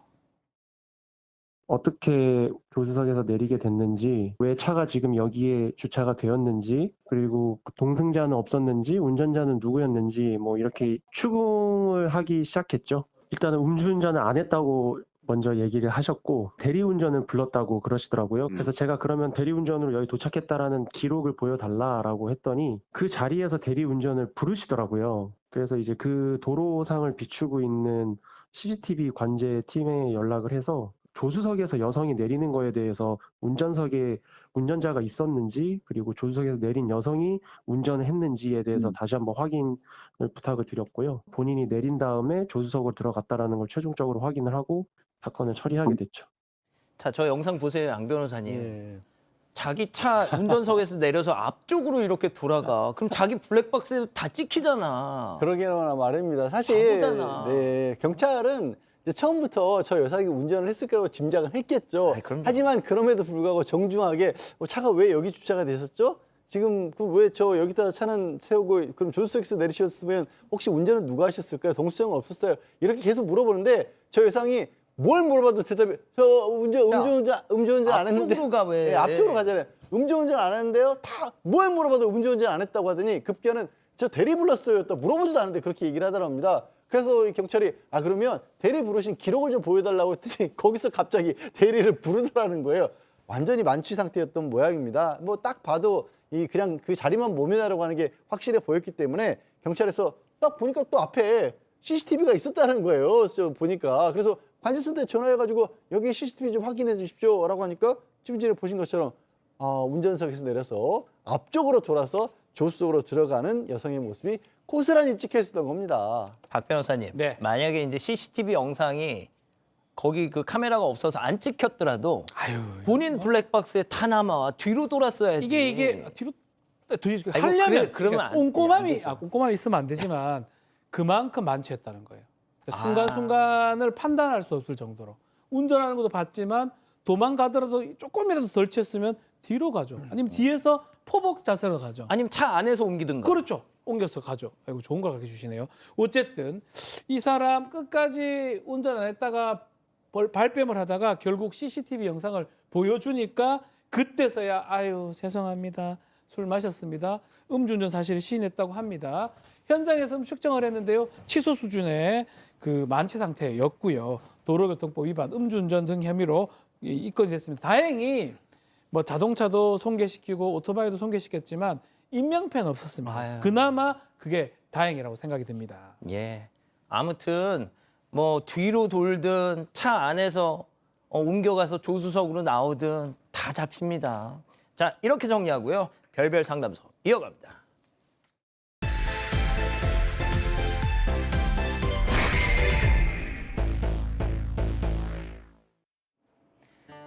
어떻게 조수석에서 내리게 됐는지, 왜 차가 지금 여기에 주차가 되었는지, 그리고 동승자는 없었는지, 운전자는 누구였는지 뭐 이렇게 추궁을 하기 시작했죠. 일단은 음주운전을 안 했다고 먼저 얘기를 하셨고 대리운전을 불렀다고 그러시더라고요. 그래서 제가 그러면 대리운전으로 여기 도착했다라는 기록을 보여달라라고 했더니 그 자리에서 대리운전을 부르시더라고요. 그래서 이제 그 도로상을 비추고 있는 CCTV 관제팀에 연락을 해서 조수석에서 여성이 내리는 거에 대해서 운전석에 운전자가 있었는지 그리고 조수석에서 내린 여성이 운전을 했는지에 대해서 다시 한번 확인을 부탁을 드렸고요. 본인이 내린 다음에 조수석으로 들어갔다라는 걸 최종적으로 확인을 하고 사건을 처리하게 됐죠. 자, 저 영상 보세요, 양 변호사님. 예. 자기 차 운전석에서 내려서 앞쪽으로 이렇게 돌아가. 그럼 자기 블랙박스에도 다 찍히잖아. 그러게나 말입니다. 사실 바보잖아. 네, 경찰은 이제 처음부터 저 여성이 운전을 했을 거라고 짐작은 했겠죠. 아이, 그럼요. 하지만 그럼에도 불구하고 정중하게 차가 왜 여기 주차가 됐었죠? 지금 왜 저 여기다 차는 세우고 그럼 조수석에서 내리셨으면 혹시 운전은 누가 하셨을까요? 동수장은 없었어요. 이렇게 계속 물어보는데 저 여성이 뭘 물어봐도 대답이 저 음주운전 안 했는데 앞쪽으로 가, 왜? 네, 앞쪽으로 가잖아요. 음주운전 안 했는데요. 다 뭘 물어봐도 음주운전 안 했다고 하더니 급기야는 저 대리 불렀어요. 또 물어보지도 않는데 그렇게 얘기를 하더랍니다. 그래서 이 경찰이 그러면 대리 부르신 기록을 좀 보여달라고 했더니 거기서 갑자기 대리를 부르더라는 거예요. 완전히 만취 상태였던 모양입니다. 뭐 딱 봐도 그냥 그 자리만 모면하려고 하는 게 확실해 보였기 때문에 경찰에서 딱 보니까 또 앞에 CCTV가 있었다는 거예요. 저 보니까. 그래서 관제센터에 전화해가지고 여기 CCTV 좀 확인해 주십시오라고 하니까 지금 전에 보신 것처럼 운전석에서 내려서 앞쪽으로 돌아서 조수석으로 들어가는 여성의 모습이 고스란히 찍혀 있었던 겁니다. 박 변호사님, 네. 만약에 이제 CCTV 영상이 거기 그 카메라가 없어서 안 찍혔더라도 본인 블랙박스에 다 남아 뒤로 돌았어야지. 이게 뒤로 아이고, 하려면 그러면 안 꼼꼼함이 되죠. 꼼꼼함이 있으면 안 되지만 그만큼 만취했다는 거예요. 순간순간을 판단할 수 없을 정도로 운전하는 것도 봤지만 도망가더라도 조금이라도 덜 취했으면 뒤로 가죠. 아니면 뒤에서 포복 자세로 가죠. 아니면 차 안에서 옮기든가. 그렇죠. 옮겨서 가죠. 아이고 좋은 걸 가르쳐 주시네요. 어쨌든 이 사람 끝까지 운전 안 했다가 발뺌을 하다가 결국 CCTV 영상을 보여주니까 그때서야 아유 죄송합니다. 술 마셨습니다. 음주운전 사실을 시인했다고 합니다. 현장에서 측정을 했는데요. 치소 수준의 그 만취 상태였고요. 도로교통법 위반, 음주운전 등 혐의로 입건이 됐습니다. 다행히 뭐 자동차도 손괴시키고 오토바이도 손괴시켰지만 인명피해는 없었습니다. 아유. 그나마 그게 다행이라고 생각이 듭니다. 예. 아무튼 뭐 뒤로 돌든 차 안에서 옮겨가서 조수석으로 나오든 다 잡힙니다. 자, 이렇게 정리하고요. 별별 상담소 이어갑니다.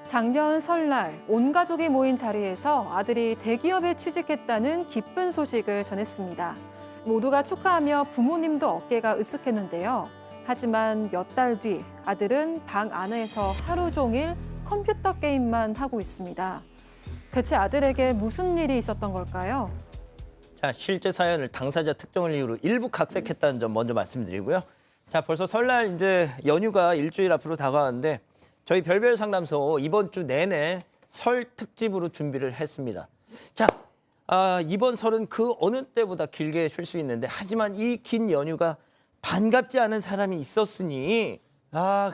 작년 설날 온 가족이 모인 자리에서 아들이 대기업에 취직했다는 기쁜 소식을 전했습니다. 모두가 축하하며 부모님도 어깨가 으쓱했는데요. 하지만 몇 달 뒤 아들은 방 안에서 하루 종일 컴퓨터 게임만 하고 있습니다. 대체 아들에게 무슨 일이 있었던 걸까요? 자, 실제 사연을 당사자 특정을 이유로 일부 각색했다는 점 먼저 말씀드리고요. 자, 벌써 설날 이제 연휴가 일주일 앞으로 다가왔는데 저희 별별 상담소 이번 주 내내 설 특집으로 준비를 했습니다. 자, 이번 설은 그 어느 때보다 길게 쉴 수 있는데 하지만 이 긴 연휴가 반갑지 않은 사람이 있었으니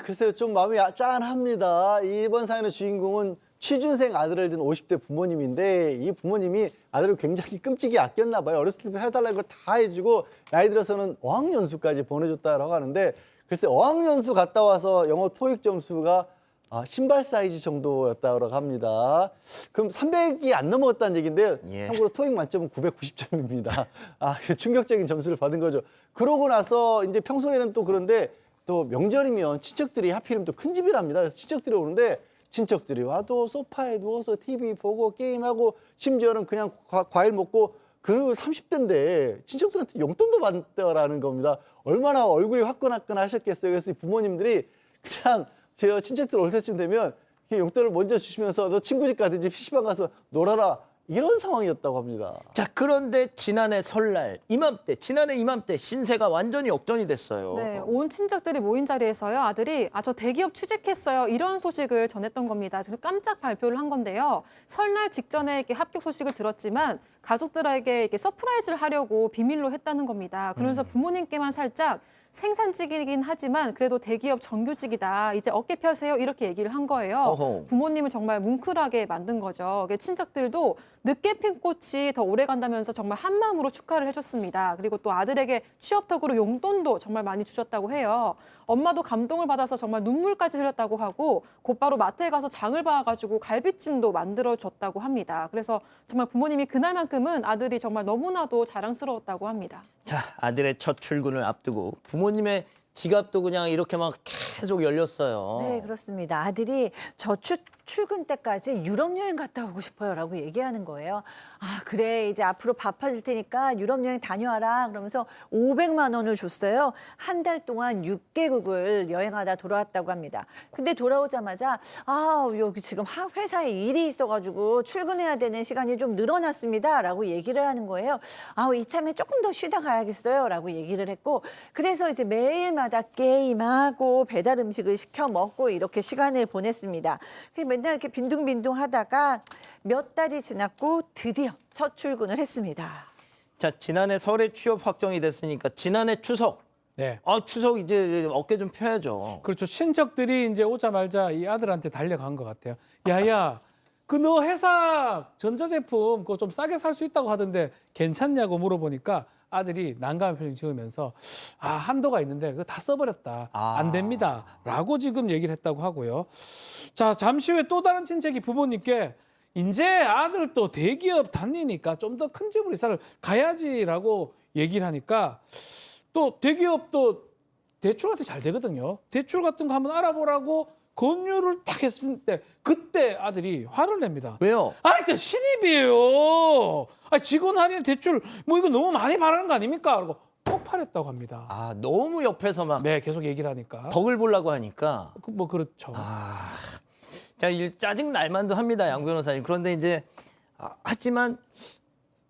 글쎄요. 좀 마음이 짠합니다. 이번 사연의 주인공은 취준생 아들을 둔 50대 부모님인데 이 부모님이 아들을 굉장히 끔찍이 아꼈나 봐요. 어렸을 때부터 해달라는 걸 다 해주고 나이 들어서는 어학연수까지 보내줬다라고 하는데 글쎄 어학연수 갔다 와서 영어 토익 점수가 신발 사이즈 정도였다고 합니다. 그럼 300이 안 넘어갔다는 얘기인데 예. 참고로 토익 만점은 990점입니다. 충격적인 점수를 받은 거죠. 그러고 나서 이제 평소에는 또 그런데 또 명절이면 친척들이 하필이면 또 큰 집이랍니다. 그래서 친척들이 오는데 친척들이 와도 소파에 누워서 TV 보고 게임하고 심지어는 그냥 과일 먹고 그 30대인데 친척들한테 용돈도 받더라는 겁니다. 얼마나 얼굴이 화끈화끈하셨겠어요. 그래서 부모님들이 그냥 제 친척들 올 때쯤 되면 용돈을 먼저 주시면서 너 친구 집 가든지 PC방 가서 놀아라 이런 상황이었다고 합니다. 자, 그런데 지난해 설날 지난해 이맘때 신세가 완전히 역전이 됐어요. 네, 온 친척들이 모인 자리에서요. 아들이 저 대기업 취직했어요. 이런 소식을 전했던 겁니다. 그래서 깜짝 발표를 한 건데요. 설날 직전에 이렇게 합격 소식을 들었지만 가족들에게 이렇게 서프라이즈를 하려고 비밀로 했다는 겁니다. 그러면서 부모님께만 살짝 생산직이긴 하지만 그래도 대기업 정규직이다. 이제 어깨 펴세요. 이렇게 얘기를 한 거예요. 어허. 부모님을 정말 뭉클하게 만든 거죠. 친척들도 늦게 핀 꽃이 더 오래 간다면서 정말 한 마음으로 축하를 해줬습니다. 그리고 또 아들에게 취업덕으로 용돈도 정말 많이 주셨다고 해요. 엄마도 감동을 받아서 정말 눈물까지 흘렸다고 하고 곧바로 마트에 가서 장을 봐가지고 갈비찜도 만들어줬다고 합니다. 그래서 정말 부모님이 그날만큼은 아들이 정말 너무나도 자랑스러웠다고 합니다. 자, 아들의 첫 출근을 앞두고 부모님의 지갑도 그냥 이렇게 막 계속 열렸어요. 네, 그렇습니다. 아들이 저 출근 때까지 유럽 여행 갔다 오고 싶어요라고 얘기하는 거예요. 아, 그래. 이제 앞으로 바빠질 테니까 유럽 여행 다녀와라. 그러면서 500만 원을 줬어요. 한 달 동안 6개국을 여행하다 돌아왔다고 합니다. 근데 돌아오자마자 여기 지금 회사에 일이 있어가지고 출근해야 되는 시간이 좀 늘어났습니다라고 얘기를 하는 거예요. 이참에 조금 더 쉬다 가야겠어요라고 얘기를 했고, 그래서 이제 매일마다 게임하고 배달 음식을 시켜 먹고 이렇게 시간을 보냈습니다. 맨날 이렇게 빈둥빈둥 하다가 몇 달이 지났고 드디어 첫 출근을 했습니다. 자, 지난해 설에 취업 확정이 됐으니까 지난해 추석. 네. 추석 이제 어깨 좀 펴야죠. 그렇죠. 친척들이 이제 오자마자 이 아들한테 달려간 것 같아요. 야야, 그 너 회사 전자제품 그거 좀 싸게 살 수 있다고 하던데 괜찮냐고 물어보니까 아들이 난감한 표정 지으면서 한도가 있는데 그거 다 써버렸다. 안 됩니다. 라고 지금 얘기를 했다고 하고요. 자, 잠시 후에 또 다른 친척이 부모님께 이제 아들 또 대기업 다니니까 좀 더 큰 집으로 이사를 가야지라고 얘기를 하니까 또 대기업도 대출 같은 게 잘 되거든요. 대출 같은 거 한번 알아보라고 권유를 딱 했을 때 그때 아들이 화를 냅니다. 왜요? 이거 신입이에요. 직원 할인 대출 이거 너무 많이 바라는 거 아닙니까? 그러고 폭발했다고 합니다. 너무 옆에서 막 네, 계속 얘기를 하니까. 덕을 보려고 하니까. 그렇죠. 자, 짜증 날만도 합니다, 양 변호사님. 그런데 이제 하지만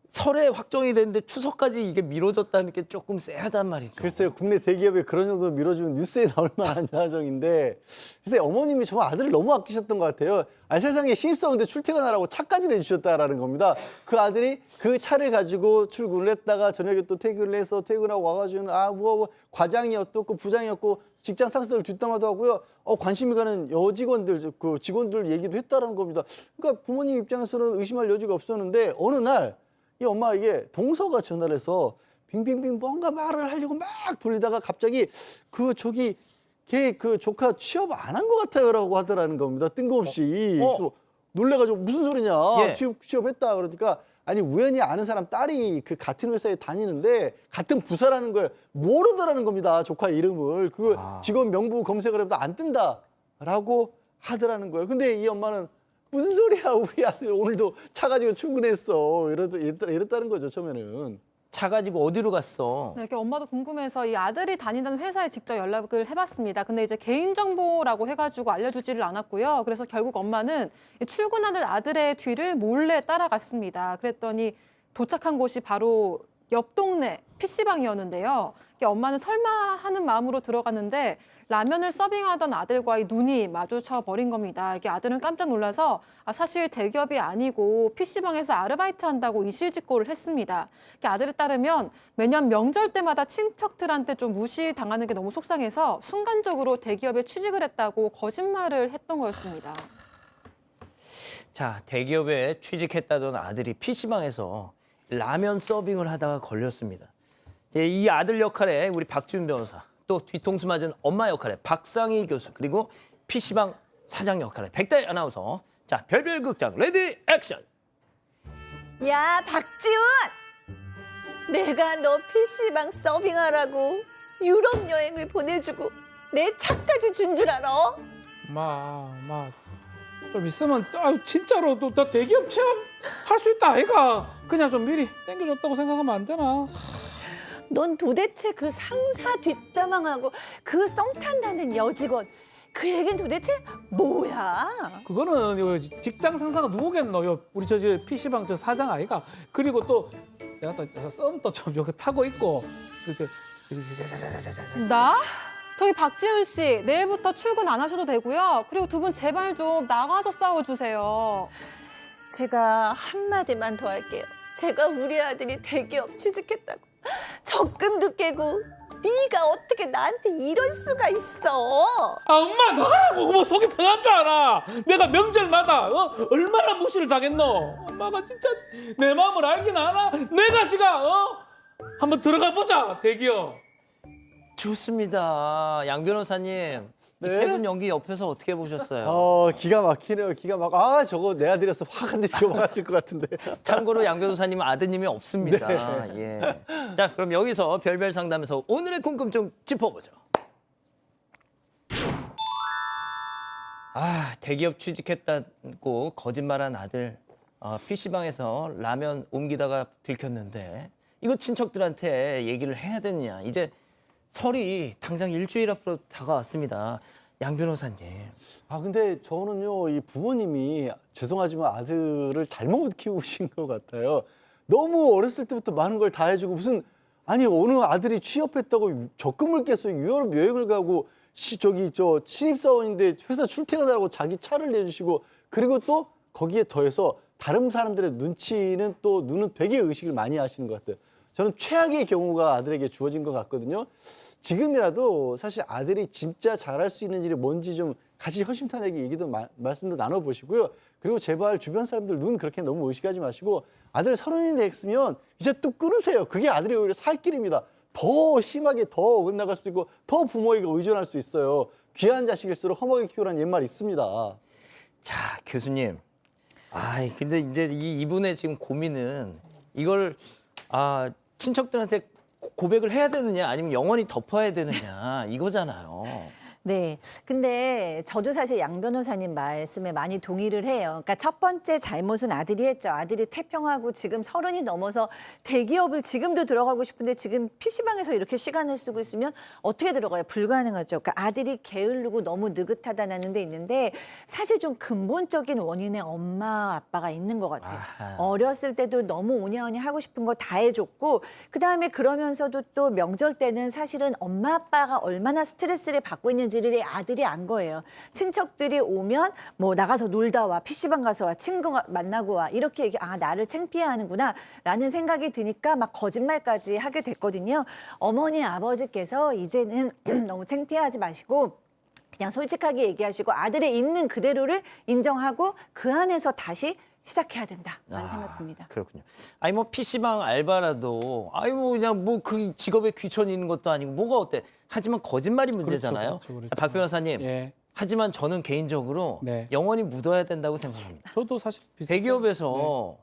설에 확정이 됐는데 추석까지 이게 미뤄졌다는 게 조금 쎄하단 말이죠. 글쎄요, 국내 대기업에 그런 정도 밀어주면 뉴스에 나올 만한 사정인데, 글쎄 어머님이 정말 아들을 너무 아끼셨던 것 같아요. 세상에 신입사원인데 출퇴근하라고 차까지 내주셨다라는 겁니다. 그 아들이 그 차를 가지고 출근을 했다가 저녁에 또 퇴근을 해서 퇴근하고 와가지고는 과장이었고 부장이었고 직장 상사들 뒷담화도 하고요. 관심이 가는 여직원들, 그 직원들 얘기도 했다라는 겁니다. 그러니까 부모님 입장에서는 의심할 여지가 없었는데 어느 날 이 엄마에게 동서가 전화를 해서 빙빙빙 뭔가 말을 하려고 막 돌리다가 갑자기 걔 그 조카 취업 안 한 것 같아요라고 하더라는 겁니다. 뜬금없이. 그래서 놀래가지고 무슨 소리냐. 예. 취업했다. 그러니까 아니 우연히 아는 사람 딸이 그 같은 회사에 다니는데 같은 부서라는 걸 모르더라는 겁니다. 조카 이름을. 그 직원 명부 검색을 해도 안 뜬다라고 하더라는 거예요. 근데 이 엄마는 무슨 소리야, 우리 아들 오늘도 차 가지고 출근했어. 이랬다는 거죠, 처음에는. 차 가지고 어디로 갔어? 네, 이렇게 엄마도 궁금해서 이 아들이 다니던 회사에 직접 연락을 해봤습니다. 근데 이제 개인정보라고 해가지고 알려주지를 않았고요. 그래서 결국 엄마는 출근하는 아들의 뒤를 몰래 따라갔습니다. 그랬더니 도착한 곳이 바로 옆 동네 PC방이었는데요. 엄마는 설마 하는 마음으로 들어갔는데 라면을 서빙하던 아들과의 눈이 마주쳐 버린 겁니다. 이게 아들은 깜짝 놀라서 사실 대기업이 아니고 PC방에서 아르바이트 한다고 이실직고를 했습니다. 아들에 따르면 매년 명절 때마다 친척들한테 좀 무시당하는 게 너무 속상해서 순간적으로 대기업에 취직을 했다고 거짓말을 했던 거였습니다. 자, 대기업에 취직했다던 아들이 PC방에서 라면 서빙을 하다가 걸렸습니다. 이 아들 역할에 우리 박지훈 변호사, 또 뒤통수 맞은 엄마 역할에 박상희 교수, 그리고 PC방 사장 역할에 백다희 아나운서. 자, 별별 극장 레디 액션. 야, 박지훈! 내가 너 PC방 서빙하라고 유럽 여행을 보내주고 내 차까지 준 줄 알아? 좀 있으면 진짜로 또 나 대기업 체험할 수 있다 아이가. 그냥 좀 미리 땡겨줬다고 생각하면 안 되나? 넌 도대체 그 상사 뒷담화하고 그 썸 탄다는 여직원 그 얘기는 도대체 뭐야? 그거는 요 직장 상사가 누구겠노? 우리 저 PC방 저 사장 아이가. 그리고 또 내가 또 썸도 좀 여기 타고 있고. 나? 저기 박지훈 씨, 내일부터 출근 안 하셔도 되고요. 그리고 두 분 제발 좀 나가서 싸워주세요. 제가 한마디만 더 할게요. 제가 우리 아들이 대기업 취직했다고 적금도 깨고 네가 어떻게 나한테 이럴 수가 있어? 아 엄마 나하고 뭐 속이 편한 줄 알아. 내가 명절마다 얼마나 무시를 당했노. 엄마가 진짜 내 마음을 알긴 알아. 내가 지금 한번 들어가 보자 대기업. 좋습니다. 양 변호사님. 네? 세 분 연기 옆에서 어떻게 보셨어요? 기가 막히네요. 기가 막. 아, 저거 내 아들이었어 확 한 대 지워봤을 것 같은데. 참고로 양 변호사님은 아드님이 없습니다. 예. 자, 그럼 여기서 별별 상담에서 오늘의 궁금증 짚어보죠. 대기업 취직했다고 거짓말한 아들 PC방에서 라면 옮기다가 들켰는데 이거 친척들한테 얘기를 해야 되느냐. 이제 설이 당장 일주일 앞으로 다가왔습니다. 양 변호사님. 근데 저는요, 이 부모님이 죄송하지만 아들을 잘못 키우신 것 같아요. 너무 어렸을 때부터 많은 걸 다 해주고 아니 어느 아들이 취업했다고 적금을 깨서 유럽 여행을 가고 신입사원인데 회사 출퇴근하라고 자기 차를 내주시고 그리고 또 거기에 더해서 다른 사람들의 눈은 되게 의식을 많이 하시는 것 같아요. 저는 최악의 경우가 아들에게 주어진 것 같거든요. 지금이라도 사실 아들이 진짜 잘할 수 있는 일이 뭔지 좀 같이 허심탄회하게 얘기도 말씀도 나눠보시고요. 그리고 제발 주변 사람들 눈 그렇게 너무 의식하지 마시고 아들 30이 됐으면 이제 또 끊으세요. 그게 아들이 오히려 살 길입니다. 더 심하게 더 어긋나갈 수도 있고 더 부모에게 의존할 수 있어요. 귀한 자식일수록 험하게 키우라는 옛말이 있습니다. 자, 교수님. 근데 이제 이분의 지금 고민은 이걸 친척들한테 고백을 해야 되느냐 아니면 영원히 덮어야 되느냐 이거잖아요. 네. 근데 저도 사실 양 변호사님 말씀에 많이 동의를 해요. 그러니까 첫 번째 잘못은 아들이 했죠. 아들이 태평하고 지금 30이 넘어서 대기업을 지금도 들어가고 싶은데 지금 PC방에서 이렇게 시간을 쓰고 있으면 어떻게 들어가요? 불가능하죠. 그러니까 아들이 게으르고 너무 느긋하다는 데 있는데 사실 좀 근본적인 원인에 엄마 아빠가 있는 것 같아요. 어렸을 때도 너무 오냐오냐 하고 싶은 거 다 해줬고 그다음에 그러면서도 또 명절 때는 사실은 엄마 아빠가 얼마나 스트레스를 받고 있는지 를 아들이 안 거예요. 친척들이 오면 뭐 나가서 놀다 와, PC방 가서 와, 친구 만나고 와 이렇게 얘기 나를 창피해하는구나 라는 생각이 드니까 막 거짓말까지 하게 됐거든요. 어머니 아버지께서 이제는 너무 창피하지 마시고 그냥 솔직하게 얘기하시고 아들의 있는 그대로를 인정하고 그 안에서 다시 시작해야 된다라는 생각 듭니다. 그렇군요. 뭐 PC방 알바라도 그냥 그 직업에 귀천이 있는 것도 아니고 뭐가 어때? 하지만 거짓말이 문제잖아요. 그렇죠. 박 변호사님. 예. 하지만 저는 개인적으로 네. 영원히 묻어야 된다고 생각합니다. 저도 사실 대기업에서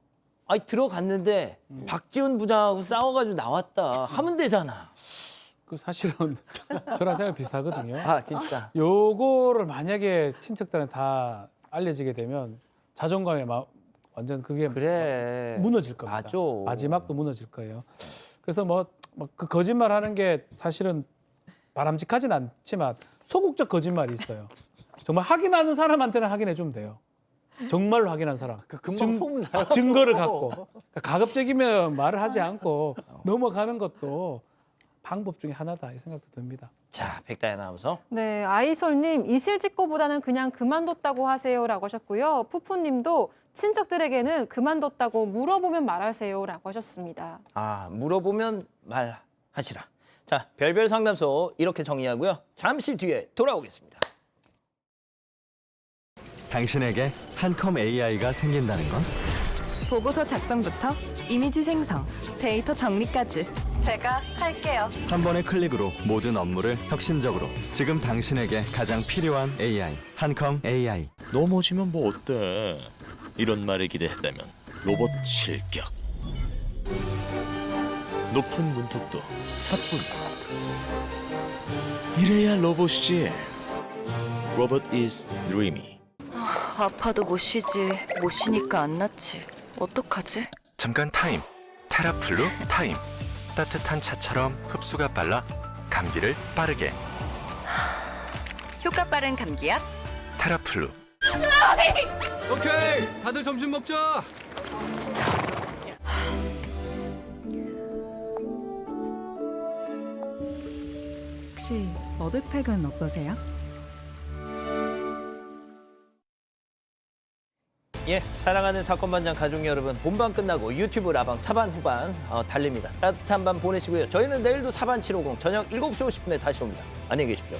들어갔는데 박지훈 부장하고 싸워가지고 나왔다 하면 되잖아. 그 사실은 저랑 생각이 비슷하거든요. 진짜. 요거를 만약에 친척들한테 다 알려지게 되면 자존감에 완전 그게 그래. 무너질 겁니다. 맞아. 마지막도 무너질 거예요. 그래서 그 거짓말 하는 게 사실은 바람직하진 않지만 소극적 거짓말이 있어요. 정말 확인하는 사람한테는 확인해 주면 돼요. 정말로 확인한 사람. 금방 소문나요. 증거를 갖고. 그러니까 가급적이면 말을 하지 않고 넘어가는 것도 방법 중에 하나다 이 생각도 듭니다. 자, 백다연 아나운서. 네, 아이솔님 이실직고보다는 그냥 그만뒀다고 하세요라고 하셨고요. 푸푸님도 친척들에게는 그만뒀다고 물어보면 말하세요라고 하셨습니다. 물어보면 말하시라. 자, 별별 상담소 이렇게 정리하고요. 잠시 뒤에 돌아오겠습니다. 당신에게 한컴 AI가 생긴다는 건? 보고서 작성부터 이미지 생성, 데이터 정리까지 제가 할게요. 한 번의 클릭으로 모든 업무를 혁신적으로. 지금 당신에게 가장 필요한 AI, 한컴 AI. 넘어지면 뭐 어때? 이런 말에 기대했다면 로봇 실격. 높은 문턱도 사뿐. 이래야 로봇이지. 로봇 is dreamy. 아파도 못 쉬지. 못 쉬니까 안 낫지. 어떡하지? 잠깐 타임. 테라플루 타임. 따뜻한 차처럼 흡수가 빨라 감기를 빠르게. 효과 빠른 감기약 테라플루. 오케이, 다들 점심 먹자. 혹시 머드팩은 어떠세요? 예, 사랑하는 사건반장 가족 여러분, 본방 끝나고 유튜브 라방 사반 후반 달립니다. 따뜻한 밤 보내시고요. 저희는 내일도 사반 750 저녁 7시 50분에 다시 옵니다. 안녕히 계십시오.